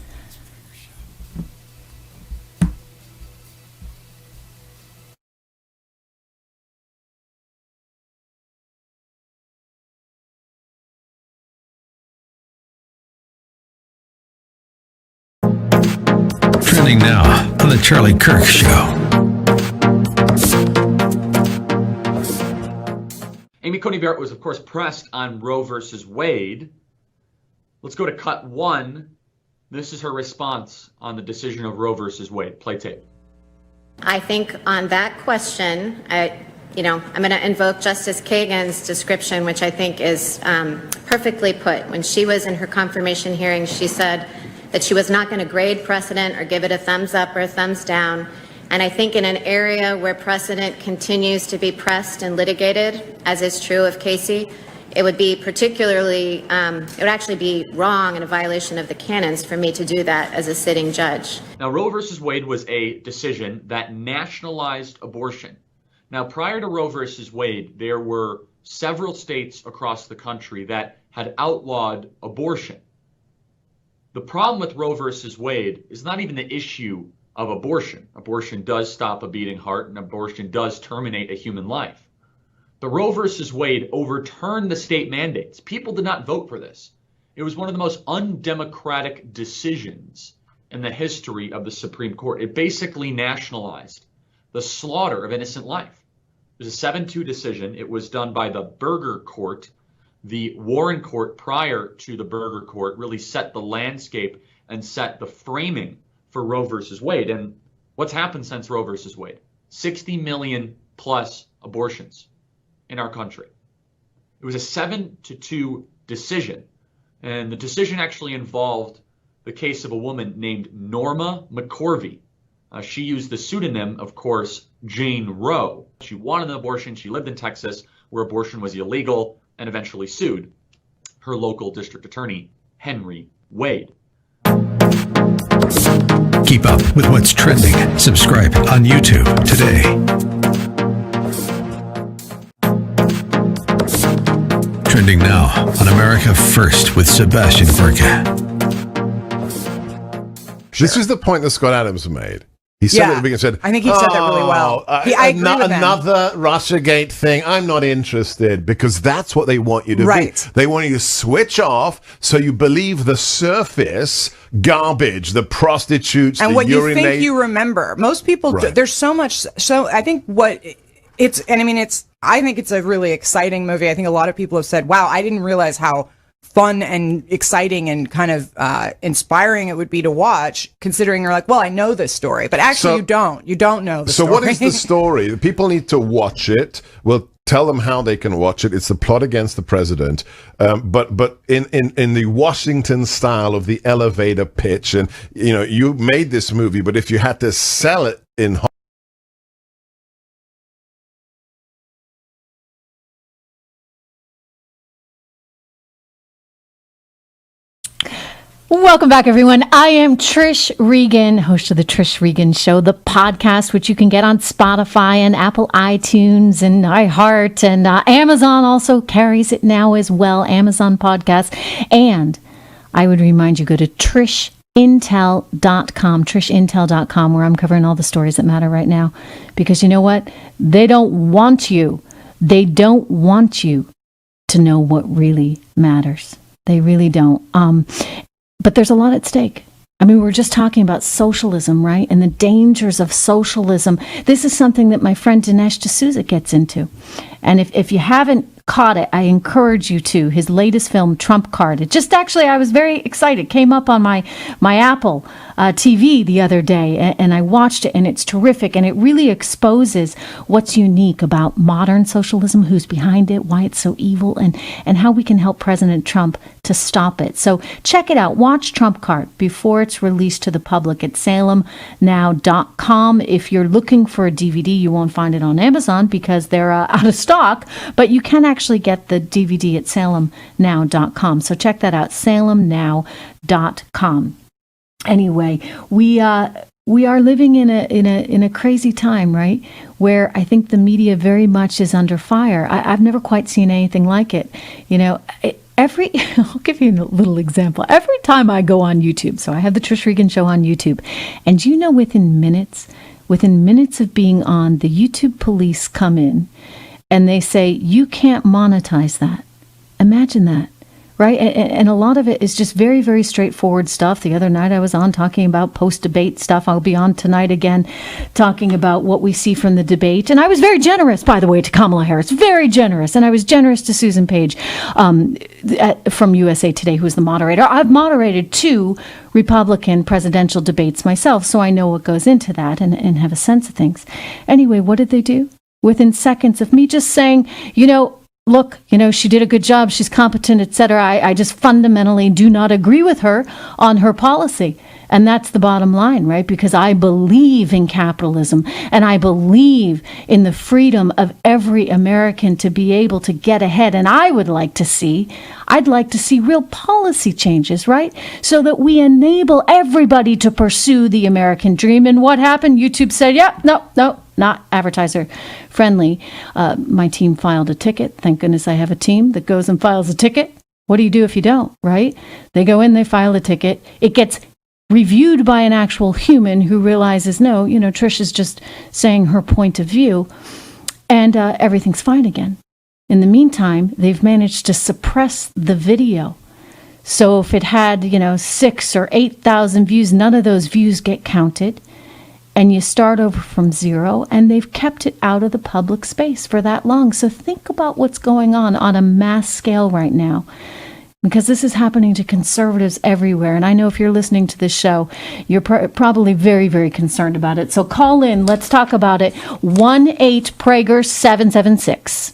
Trending now on the Charlie Kirk Show. Amy Coney Barrett was, of course, pressed on Roe versus Wade. Let's go to cut one. This is her response on the decision of Roe versus Wade. Play tape. I think on that question, I'm going to invoke Justice Kagan's description, which I think is perfectly put. When she was in her confirmation hearing, she said that she was not going to grade precedent or give it a thumbs up or a thumbs down. And I think in an area where precedent continues to be pressed and litigated, as is true of Casey, it would be particularly, it would actually be wrong and a violation of the canons for me to do that as a sitting judge. Now, Roe versus Wade was a decision that nationalized abortion. Now, prior to Roe versus Wade, there were several states across the country that had outlawed abortion. The problem with Roe versus Wade is not even the issue of abortion. Abortion does stop a beating heart, and abortion does terminate a human life. The Roe versus Wade overturned the state mandates. People did not vote for this. It was one of the most undemocratic decisions in the history of the Supreme Court. It basically nationalized the slaughter of innocent life. It was a 7-2 decision. It was done by the Berger Court. The Warren Court prior to the Berger Court really set the landscape and set the framing for Roe versus Wade. And what's happened since Roe versus Wade? 60 million plus abortions in our country. It was a 7-2 decision And the decision actually involved the case of a woman named Norma McCorvey. She used the pseudonym, of course, Jane Roe. She wanted an abortion. She lived in Texas, where abortion was illegal, and eventually sued her local district attorney, Henry Wade. Keep up with what's trending. Subscribe on YouTube today. Trending now on America First with Sebastian GORKA. This is the point that Scott Adams made. He said at the beginning, said, I think he said that really well. I agree with him. Another Russiagate thing. I'm not interested, because that's what they want you to be. They want you to switch off so you believe the surface garbage, the prostitutes, and the what urinate. You think you remember. Most people, there's so much. So I think I think it's a really exciting movie. I think a lot of people have said, wow, I didn't realize how fun and exciting and kind of inspiring it would be to watch, considering you're like, well, I know this story, but actually you don't know the story. So what is the story? People need to watch it. We'll tell them how they can watch it. It's the plot against the president, but in the Washington style of the elevator pitch. And you made this movie, but if you had to sell it in Welcome back, everyone. I am Trish Regan, host of the Trish Regan Show, the podcast, which you can get on Spotify and Apple iTunes and iHeart, and Amazon also carries it now as well, Amazon Podcast. And I would remind you, go to trishintel.com, trishintel.com, where I'm covering all the stories that matter right now. Because you know what? They don't want you to know what really matters. They really don't. But there's a lot at stake. I mean, we're just talking about socialism, right? And the dangers of socialism. This is something that my friend Dinesh D'Souza gets into. And if you haven't caught it, I encourage you to. His latest film, Trump Card. It just actually, I was very excited. Came up on my Apple TV the other day, and I watched it, and it's terrific. And it really exposes what's unique about modern socialism, who's behind it, why it's so evil, and how we can help President Trump to stop it. So check it out. Watch Trump Card before it's released to the public at salemnow.com. If you're looking for a DVD, you won't find it on Amazon because they're out of stock, but you can actually get the DVD at salemnow.com. So check that out, salemnow.com. Anyway, we are living in a crazy time, right? Where I think the media very much is under fire. I've never quite seen anything like it. I'll give you a little example. Every time I go on YouTube, so I have the Trish Regan Show on YouTube, and within minutes of being on, the YouTube police come in and they say, you can't monetize that. Imagine that. Right? And a lot of it is just very, very straightforward stuff. The other night I was on talking about post-debate stuff. I'll be on tonight again talking about what we see from the debate. And I was very generous, by the way, to Kamala Harris. Very generous. And I was generous to Susan Page from USA Today, who's the moderator. I've moderated 2 Republican presidential debates myself, so I know what goes into that and have a sense of things. Anyway, what did they do? Within seconds of me just saying, look, she did a good job, she's competent, etc. I just fundamentally do not agree with her on her policy. And that's the bottom line, right? Because I believe in capitalism, and I believe in the freedom of every American to be able to get ahead. And I'd like to see real policy changes, right? So that we enable everybody to pursue the American dream. And what happened? YouTube said, no, not advertiser friendly. My team filed a ticket. Thank goodness I have a team that goes and files a ticket. What do you do if you don't, right? They go in, they file a ticket. It gets reviewed by an actual human who realizes, no, Trish is just saying her point of view, and everything's fine again. In the meantime, they've managed to suppress the video. So if it had, 6,000 or 8,000 views, none of those views get counted. And you start over from zero, and they've kept it out of the public space for that long. So think about what's going on a mass scale right now, because this is happening to conservatives everywhere. And I know if you're listening to this show, you're probably very, very concerned about it. So call in. Let's talk about it. 1-8-PRAGER-776.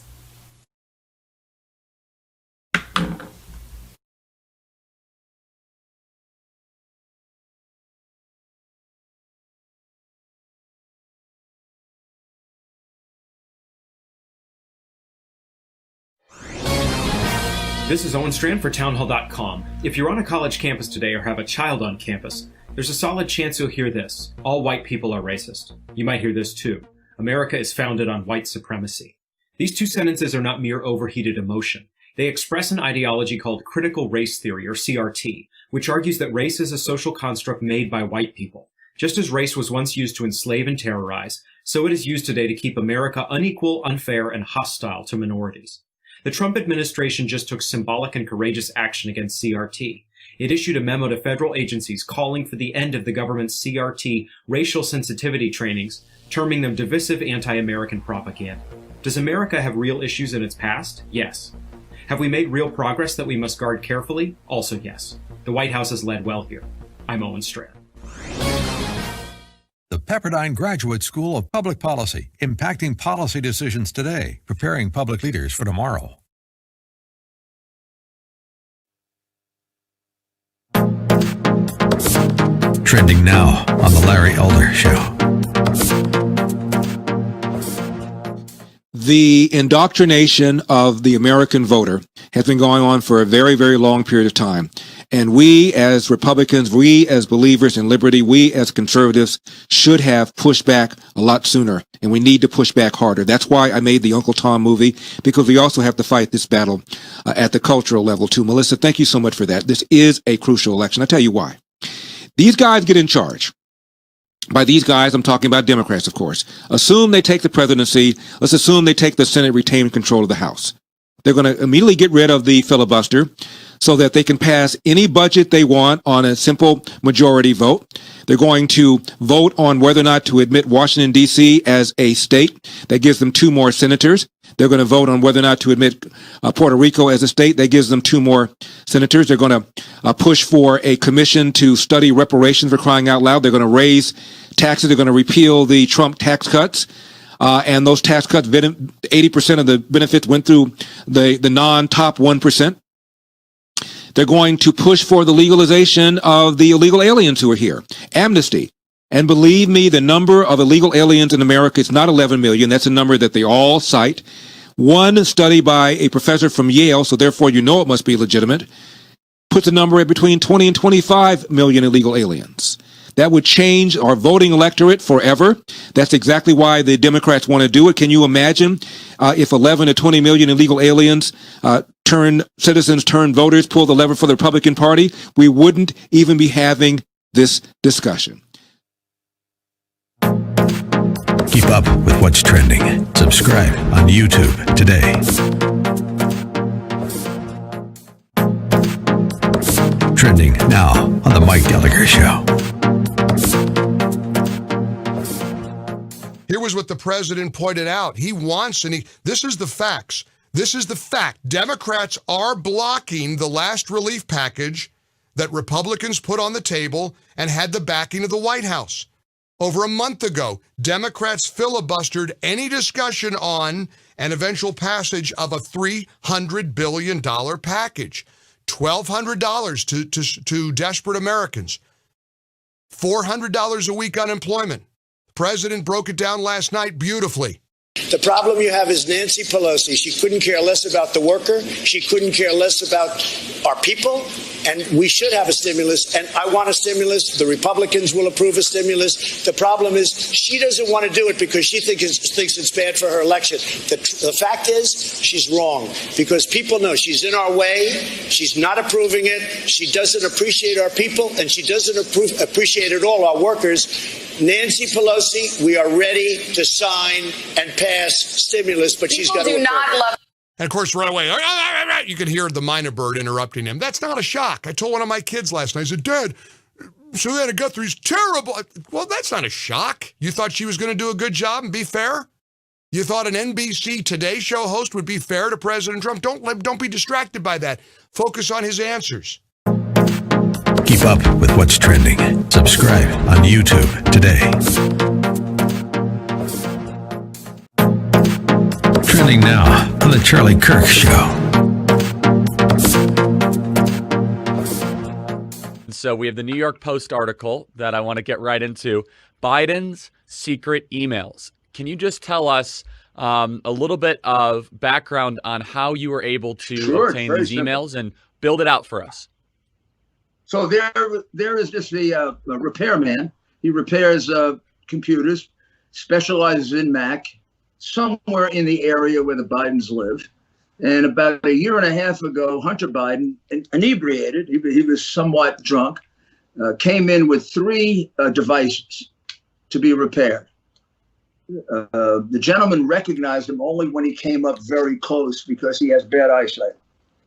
This is Owen Strand for townhall.com. If you're on a college campus today or have a child on campus, there's a solid chance you'll hear this. All white people are racist. You might hear this too. America is founded on white supremacy. These two sentences are not mere overheated emotion. They express an ideology called critical race theory, or CRT, which argues that race is a social construct made by white people. Just as race was once used to enslave and terrorize, so it is used today to keep America unequal, unfair, and hostile to minorities. The Trump administration just took symbolic and courageous action against CRT. It issued a memo to federal agencies calling for the end of the government's CRT racial sensitivity trainings, terming them divisive anti-American propaganda. Does America have real issues in its past? Yes. Have we made real progress that we must guard carefully? Also yes. The White House has led well here. I'm Owen Strand. The Pepperdine Graduate School of Public Policy, impacting policy decisions today, preparing public leaders for tomorrow. Trending now on The Larry Elder Show. The indoctrination of the American voter has been going on for a very, very long period of time. And we as Republicans, we as believers in liberty, we as conservatives should have pushed back a lot sooner. And we need to push back harder. That's why I made the Uncle Tom movie, because we also have to fight this battle at the cultural level too. Melissa, thank you so much for that. This is a crucial election. I'll tell you why. These guys get in charge. By these guys, I'm talking about Democrats, of course. Assume they take the presidency. Let's assume they take the Senate, retain control of the House. They're going to immediately get rid of the filibuster so that they can pass any budget they want on a simple majority vote. They're going to vote on whether or not to admit Washington, D.C. as a state. That gives them 2 more senators. They're going to vote on whether or not to admit Puerto Rico as a state. That gives them 2 more senators. They're going to push for a commission to study reparations, for crying out loud. They're going to raise taxes. They're going to repeal the Trump tax cuts. And those tax cuts, 80% of the benefits went through the non-top 1%. They're going to push for the legalization of the illegal aliens who are here. Amnesty. And believe me, the number of illegal aliens in America is not 11 million. That's a number that they all cite. One study by a professor from Yale, so therefore you know it must be legitimate, puts a number at between 20 and 25 million illegal aliens. That would change our voting electorate forever. That's exactly why the Democrats want to do it. Can you imagine if 11 to 20 million illegal aliens turn voters, pull the lever for the Republican Party? We wouldn't even be having this discussion. Keep up with what's trending. Subscribe on YouTube today. Trending now on The Mike Gallagher Show. Here was what the president pointed out. He wants, this is the facts. This is the fact. Democrats are blocking the last relief package that Republicans put on the table and had the backing of the White House. Over a month ago, Democrats filibustered any discussion on an eventual passage of a $300 billion package. $1,200 to desperate Americans. $400 a week unemployment. President broke it down last night beautifully. The problem you have is Nancy Pelosi. She couldn't care less about the worker. She couldn't care less about our people. And we should have a stimulus. And I want a stimulus. The Republicans will approve a stimulus. The problem is she doesn't want to do it because she thinks it's bad for her election. The fact is she's wrong because people know she's in our way. She's not approving it. She doesn't appreciate our people, and she doesn't appreciate at all our workers. Nancy Pelosi, we are ready to sign and pass stimulus, but she's got to. And of course, right away, you could hear the minor bird interrupting him. That's not a shock. I told one of my kids last night, I said, Dad, Savannah Guthrie's terrible. Well, that's not a shock. You thought she was going to do a good job and be fair? You thought an NBC Today Show host would be fair to President Trump? Don't be distracted by that. Focus on his answers. Keep up with what's trending. Subscribe on YouTube today. Trending now on The Charlie Kirk Show. So we have the New York Post article that I want to get right into. Biden's secret emails. Can you just tell us a little bit of background on how you were able to Sure, obtain very these simple. emails and build it out for us. So there is just a repairman. He repairs computers, specializes in Mac, somewhere in the area where the Bidens live. And about a year and a half ago, Hunter Biden, inebriated, he was somewhat drunk, came in with 3 devices to be repaired. The gentleman recognized him only when he came up very close because he has bad eyesight.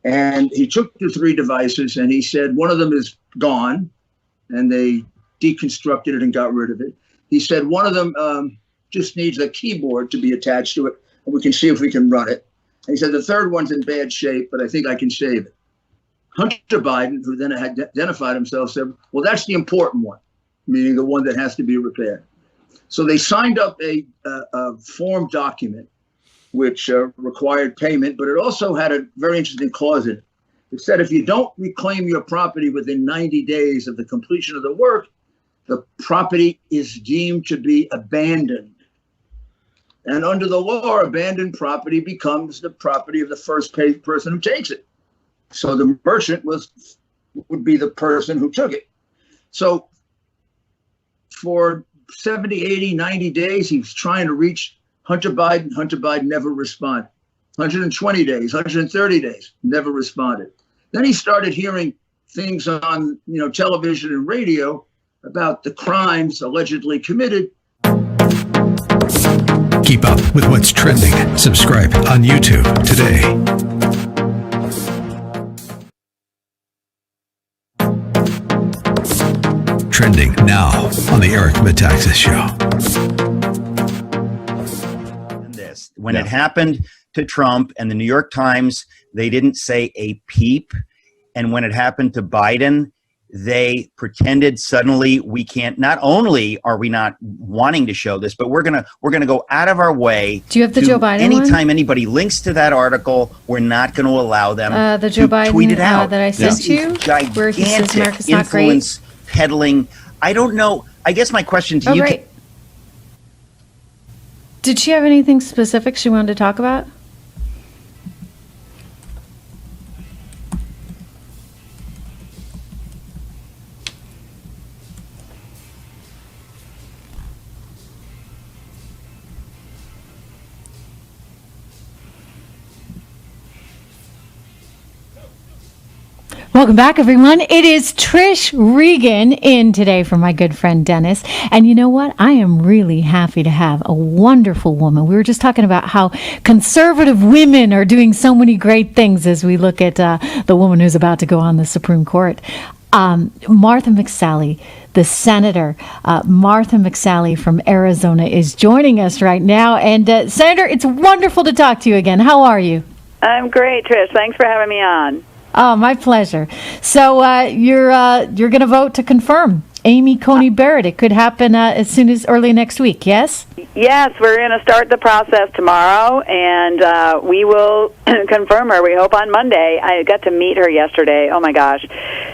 And he took the 3 devices and he said, one of them is gone, and they deconstructed it and got rid of it. He said, one of them just needs a keyboard to be attached to it, and we can see if we can run it. And he said, the third one's in bad shape, but I think I can save it. Hunter Biden, who then had identified himself, said, well, that's the important one, meaning the one that has to be repaired. So they signed up a form document which required payment, but it also had a very interesting clause in it. It said if you don't reclaim your property within 90 days of the completion of the work, the property is deemed to be abandoned. And under the law, abandoned property becomes the property of the first person who takes it. So the merchant would be the person who took it. So for 70, 80, 90 days, he was trying to reach Hunter Biden. Hunter Biden never responded. 120 days, 130 days, never responded. Then he started hearing things on television and radio about the crimes allegedly committed. Keep up with what's trending. Subscribe on YouTube today. Trending now on the Eric Metaxas Show. When it happened to Trump and the New York Times, they didn't say a peep. And when it happened to Biden, they pretended suddenly we can't. Not only are we not wanting to show this, but we're gonna go out of our way. Do you have the Joe Biden anytime one? anybody links to that article, we're not going to allow them the Joe to Biden tweet it out. that I sent you, where he says America's not great. Influence peddling. I don't know. I guess my question to you. Great. Did she have anything specific she wanted to talk about? Welcome back, everyone. It is Trish Regan in today for my good friend Dennis. And you know what? I am really happy to have a wonderful woman. We were just talking about how conservative women are doing so many great things as we look at the woman who's about to go on the Supreme Court. Martha McSally, the senator, Martha McSally from Arizona is joining us right now. And Senator, it's wonderful to talk to you again. How are you? I'm great, Trish. Thanks for having me on. Oh, my pleasure. So you're going to vote to confirm Amy Coney Barrett. It could happen as soon as early next week, yes? Yes, we're going to start the process tomorrow, and we will confirm her, we hope, on Monday. I got to meet her yesterday. Oh, my gosh.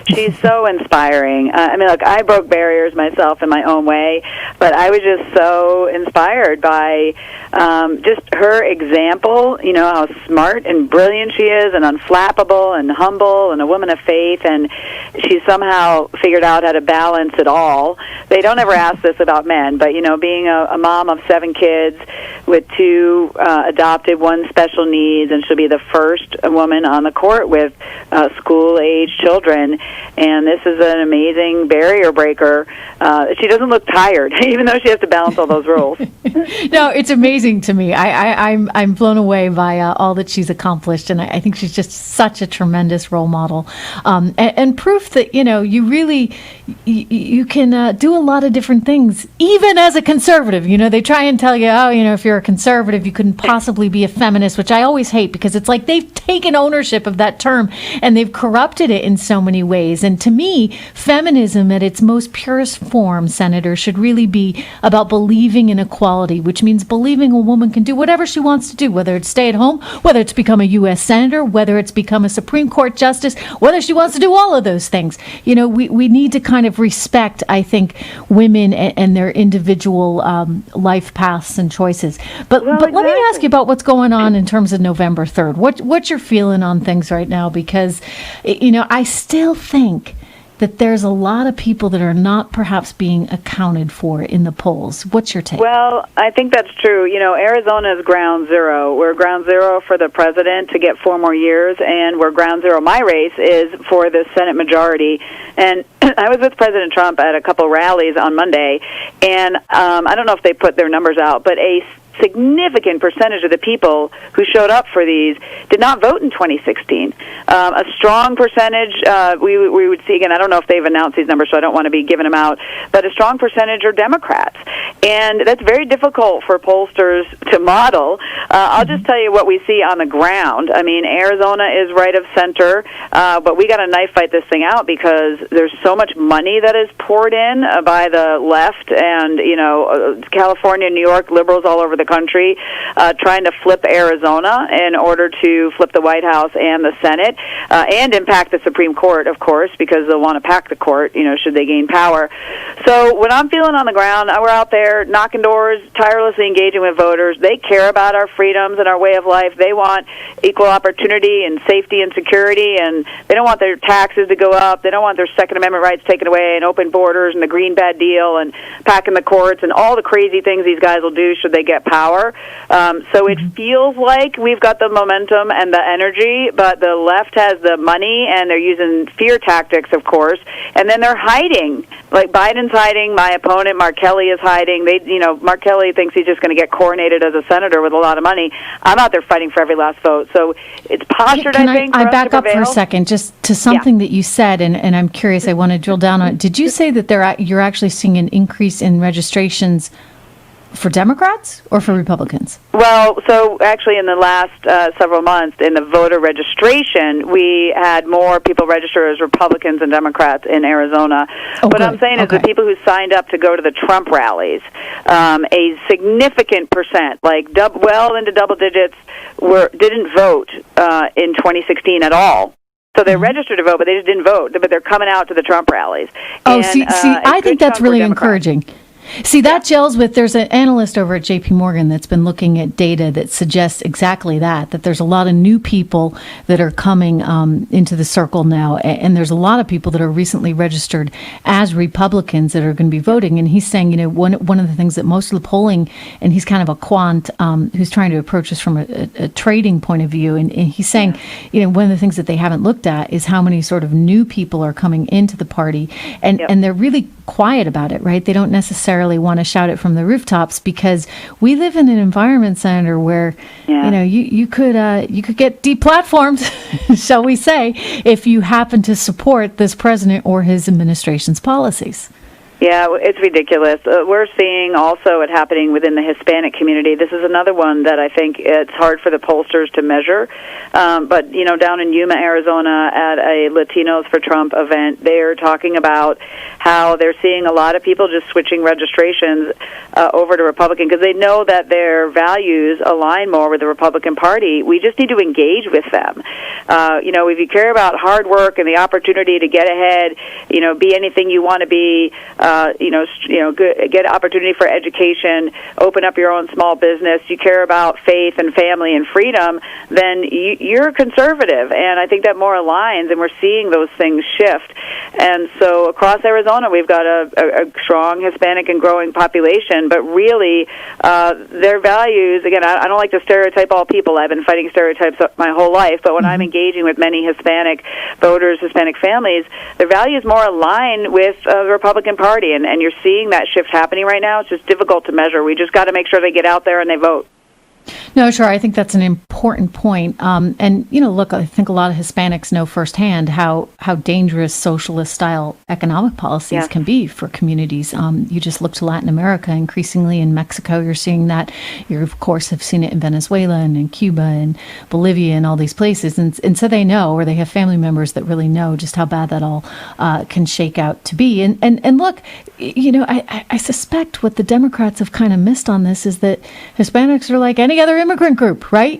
She's so inspiring. I mean, look, I broke barriers myself in my own way, but I was just so inspired by just her example, how smart and brilliant she is and unflappable and humble and a woman of faith, and she somehow figured out how to balance it all. They don't ever ask this about men, but, being a mom of 7 kids with 2 adopted, 1 special needs, and she'll be the first woman on the court with school-age children, and this is an amazing barrier breaker. She doesn't look tired, even though she has to balance all those rules. No, it's amazing to me. I'm blown away by all that she's accomplished, and I think she's just such a tremendous role model, and proof that you really you can do a lot of different things, even as a conservative. They try and tell you, if you're a conservative, you couldn't possibly be a feminist, which I always hate because it's like they've taken ownership of that term and they've corrupted it in so many ways. And to me, feminism at its most purest form, Senator, should really be about believing in equality, which means believing a woman can do whatever she wants to do, whether it's stay at home, whether it's become a U.S. Senator, whether it's become a Supreme Court Justice, whether she wants to do all of those things. We need to kind of respect, I think, women and their individual life paths and choices. But let me ask you about what's going on in terms of November 3rd. What you're feeling on things right now? Because, I still think that there's a lot of people that are not perhaps being accounted for in the polls. What's your take? Well, I think that's true. Arizona is ground zero. We're ground zero for the president to get 4 more years, and we're ground zero. My race is for the Senate majority. And I was with President Trump at a couple rallies on Monday, and I don't know if they put their numbers out, but a significant percentage of the people who showed up for these did not vote in 2016. A strong percentage, we would see, again, I don't know if they've announced these numbers, so I don't want to be giving them out, but a strong percentage are Democrats. And that's very difficult for pollsters to model. I'll just tell you what we see on the ground. I mean, Arizona is right of center, but we got to knife fight this thing out because there's so much money that is poured in by the left and, California, New York, liberals all over the country trying to flip Arizona in order to flip the White House and the Senate and impact the Supreme Court, of course, because they'll want to pack the court, should they gain power. So what I'm feeling on the ground, we're out there knocking doors, tirelessly engaging with voters. They care about our freedoms and our way of life. They want equal opportunity and safety and security, and they don't want their taxes to go up. They don't want their Second Amendment rights taken away and open borders and the Green Bad Deal and packing the courts and all the crazy things these guys will do should they get power. So it feels like we've got the momentum and the energy, but the left has the money, and they're using fear tactics, of course, and then they're hiding. Like Biden's hiding, my opponent, Mark Kelly, is hiding. Mark Kelly thinks he's just going to get coronated as a senator with a lot of money. I'm out there fighting for every last vote. So it's postured, I think, for us to back up for prevail. a second, just to something that you said, and I'm curious, I want to drill down on it. Did you say that you're actually seeing an increase in registrations for Democrats or for Republicans? Well, so actually in the last several months in the voter registration, we had more people register as Republicans and Democrats in Arizona. What I'm saying is the people who signed up to go to the Trump rallies, a significant percent, like well into double digits, didn't vote in 2016 at all. So they're registered to vote, but they just didn't vote. But they're coming out to the Trump rallies. Oh, see, I think that's really encouraging. See, that gels with, there's an analyst over at JP Morgan that's been looking at data that suggests exactly that there's a lot of new people that are coming into the circle now. And there's a lot of people that are recently registered as Republicans that are going to be voting. And he's saying, one of the things that most of the polling, and he's kind of a quant who's trying to approach this from a trading point of view. And he's saying, one of the things that they haven't looked at is how many sort of new people are coming into the party. And they're really quiet about it, right? They don't necessarily want to shout it from the rooftops because we live in an environment, Senator, where you could get deplatformed, shall we say, if you happen to support this president or his administration's policies. Yeah, it's ridiculous. We're seeing also it happening within the Hispanic community. This is another one that I think it's hard for the pollsters to measure. But, down in Yuma, Arizona, at a Latinos for Trump event, they're talking about how they're seeing a lot of people just switching registrations over to Republican because they know that their values align more with the Republican Party. We just need to engage with them. If you care about hard work and the opportunity to get ahead, be anything you want to be, get opportunity for education, open up your own small business, you care about faith and family and freedom, then you're conservative. And I think that more aligns, and we're seeing those things shift. And so across Arizona, we've got a strong Hispanic and growing population, but really their values, again, I don't like to stereotype all people. I've been fighting stereotypes my whole life, but when I'm engaging with many Hispanic voters, Hispanic families, their values more align with the Republican Party. And you're seeing that shift happening right now. It's just difficult to measure. We just got to make sure they get out there and they vote. No, sure. I think that's an important point. And, look, I think a lot of Hispanics know firsthand how dangerous socialist-style economic policies can be for communities. You just look to Latin America. Increasingly in Mexico, you're seeing that. You, of course, have seen it in Venezuela and in Cuba and Bolivia and all these places. And so they know, or they have family members that really know just how bad that all can shake out to be. And look, I suspect what the Democrats have kind of missed on this is that Hispanics are like any other immigrant group, right?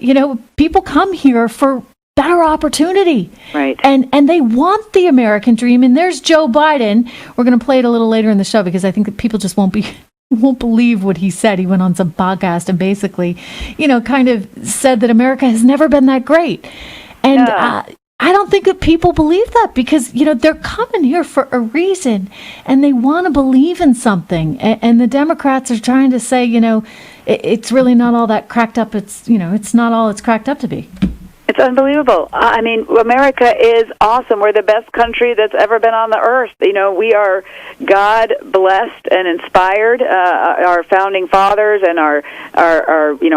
People come here for better opportunity. Right. And they want the American dream. And there's Joe Biden. We're going to play it a little later in the show because I think that people just won't believe what he said. He went on some podcast and basically, kind of said that America has never been that great. And I don't think that people believe that because, they're coming here for a reason and they want to believe in something. And the Democrats are trying to say, it's really not all that cracked up. It's not all it's cracked up to be. It's unbelievable. I mean, America is awesome. We're the best country that's ever been on the earth. We are God-blessed and inspired. Our founding fathers and our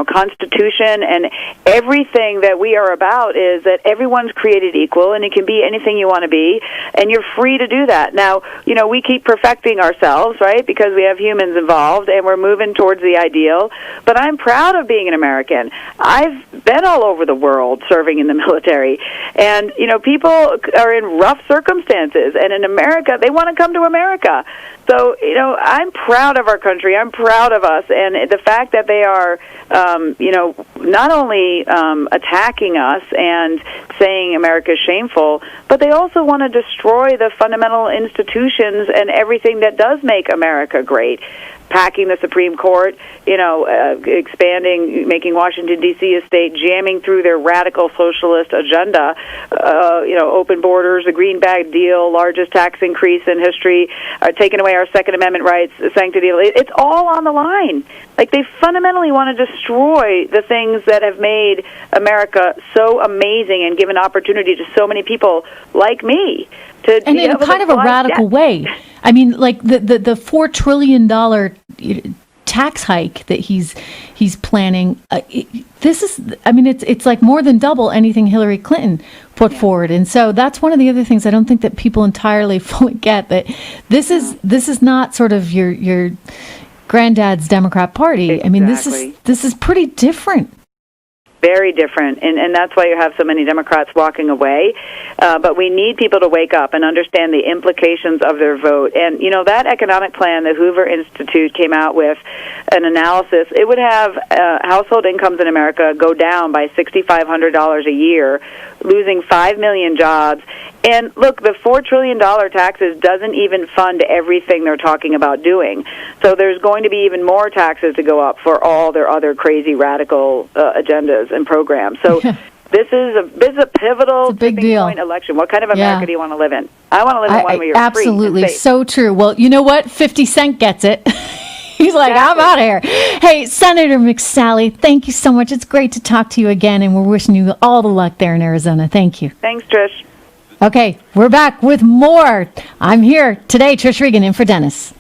Constitution and everything that we are about is that everyone's created equal, and you can be anything you want to be, and you're free to do that. Now, we keep perfecting ourselves, right, because we have humans involved, and we're moving towards the ideal. But I'm proud of being an American. I've been all over the world serving in the military, and people are in rough circumstances, and in America they want to come to America. So I'm proud of our country. I'm proud of us, and the fact that they are not only attacking us and saying America is shameful, but they also want to destroy the fundamental institutions and everything that does make America great. Packing the Supreme Court, expanding, making Washington, D.C. a state, jamming through their radical socialist agenda, open borders, a greenback deal, largest tax increase in history, taking away our Second Amendment rights, sanctity. It's all on the line. Like, they fundamentally want to destroy the things that have made America so amazing and given opportunity to so many people like me. And in kind of a radical way. I mean, like the $4 trillion tax hike that he's planning. It's like more than double anything Hillary Clinton put forward. And so that's one of the other things I don't think that people entirely fully get, that this is not sort of your granddad's Democrat Party. Exactly. I mean, this is pretty different. Very different, and that's why you have so many Democrats walking away. But we need people to wake up and understand the implications of their vote. And, that economic plan the Hoover Institute came out with, an analysis, it would have household incomes in America go down by $6,500 a year, losing 5 million jobs. And look, the $4 trillion taxes doesn't even fund everything they're talking about doing. So there's going to be even more taxes to go up for all their other crazy radical agendas and programs. So this is a pivotal tipping point election. What kind of America do you want to live in? I want to live in one where you're absolutely free and safe. So true. Well, you know what? 50 Cent gets it. He's like, I'm out of here. Hey, Senator McSally, thank you so much. It's great to talk to you again, and we're wishing you all the luck there in Arizona. Thank you. Thanks, Trish. Okay, we're back with more. I'm here today, Trish Regan, in for Dennis.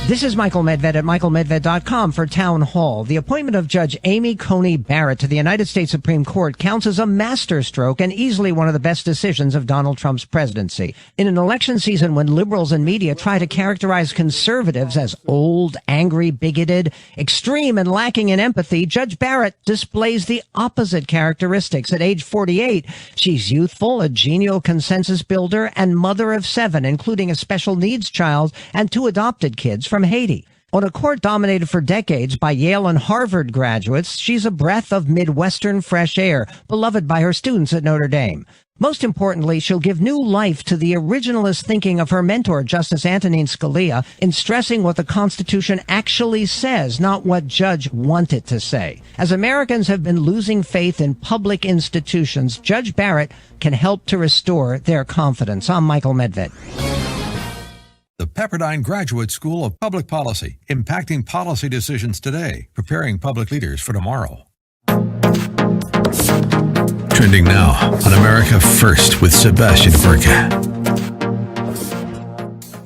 This is Michael Medved at michaelmedved.com for Town Hall. The appointment of Judge Amy Coney Barrett to the United States Supreme Court counts as a masterstroke and easily one of the best decisions of Donald Trump's presidency. In an election season when liberals and media try to characterize conservatives as old, angry, bigoted, extreme, and lacking in empathy, Judge Barrett displays the opposite characteristics. At age 48, she's youthful, a genial consensus builder, and mother of 7, including a special needs child and 2 adopted kids from Haiti. On a court dominated for decades by Yale and Harvard graduates, she's a breath of Midwestern fresh air, beloved by her students at Notre Dame. Most importantly, she'll give new life to the originalist thinking of her mentor, Justice Antonin Scalia, in stressing what the Constitution actually says, not what Judge wanted to say. As Americans have been losing faith in public institutions, Judge Barrett can help to restore their confidence. I'm Michael Medved. The Pepperdine Graduate School of Public Policy, impacting policy decisions today, preparing public leaders for tomorrow. Trending now on America First with Sebastian GORKA.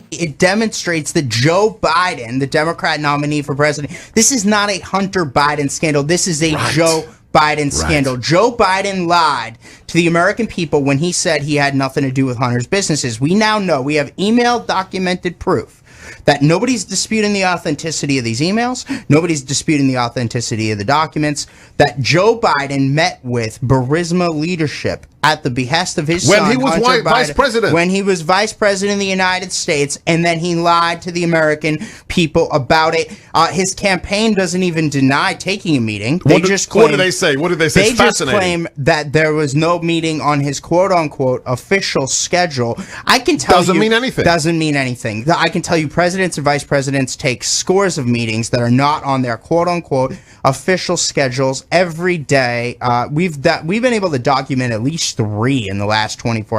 It demonstrates that Joe Biden, the Democrat nominee for president, this is not a Hunter Biden scandal. This is a Joe Biden scandal. Joe Biden lied to the American people when he said he had nothing to do with Hunter's businesses. We now know, we have email documented proof that nobody's disputing the authenticity of these emails, nobody's disputing the authenticity of the documents, that Joe Biden met with Burisma leadership at the behest of his when son, he was Hunter vice Biden, president. when he was vice president of the United States, and then he lied to the American people about it. His campaign doesn't even deny taking a meeting. They just claim, what do they say? What did they say? They It's just fascinating. claim that there was no meeting on his quote-unquote official schedule. I can tell Doesn't you, mean anything. Doesn't mean anything. I can tell you, presidents and vice presidents take scores of meetings that are not on their quote-unquote official schedules every day. We've been able to document at least 3 in the last 24 hours.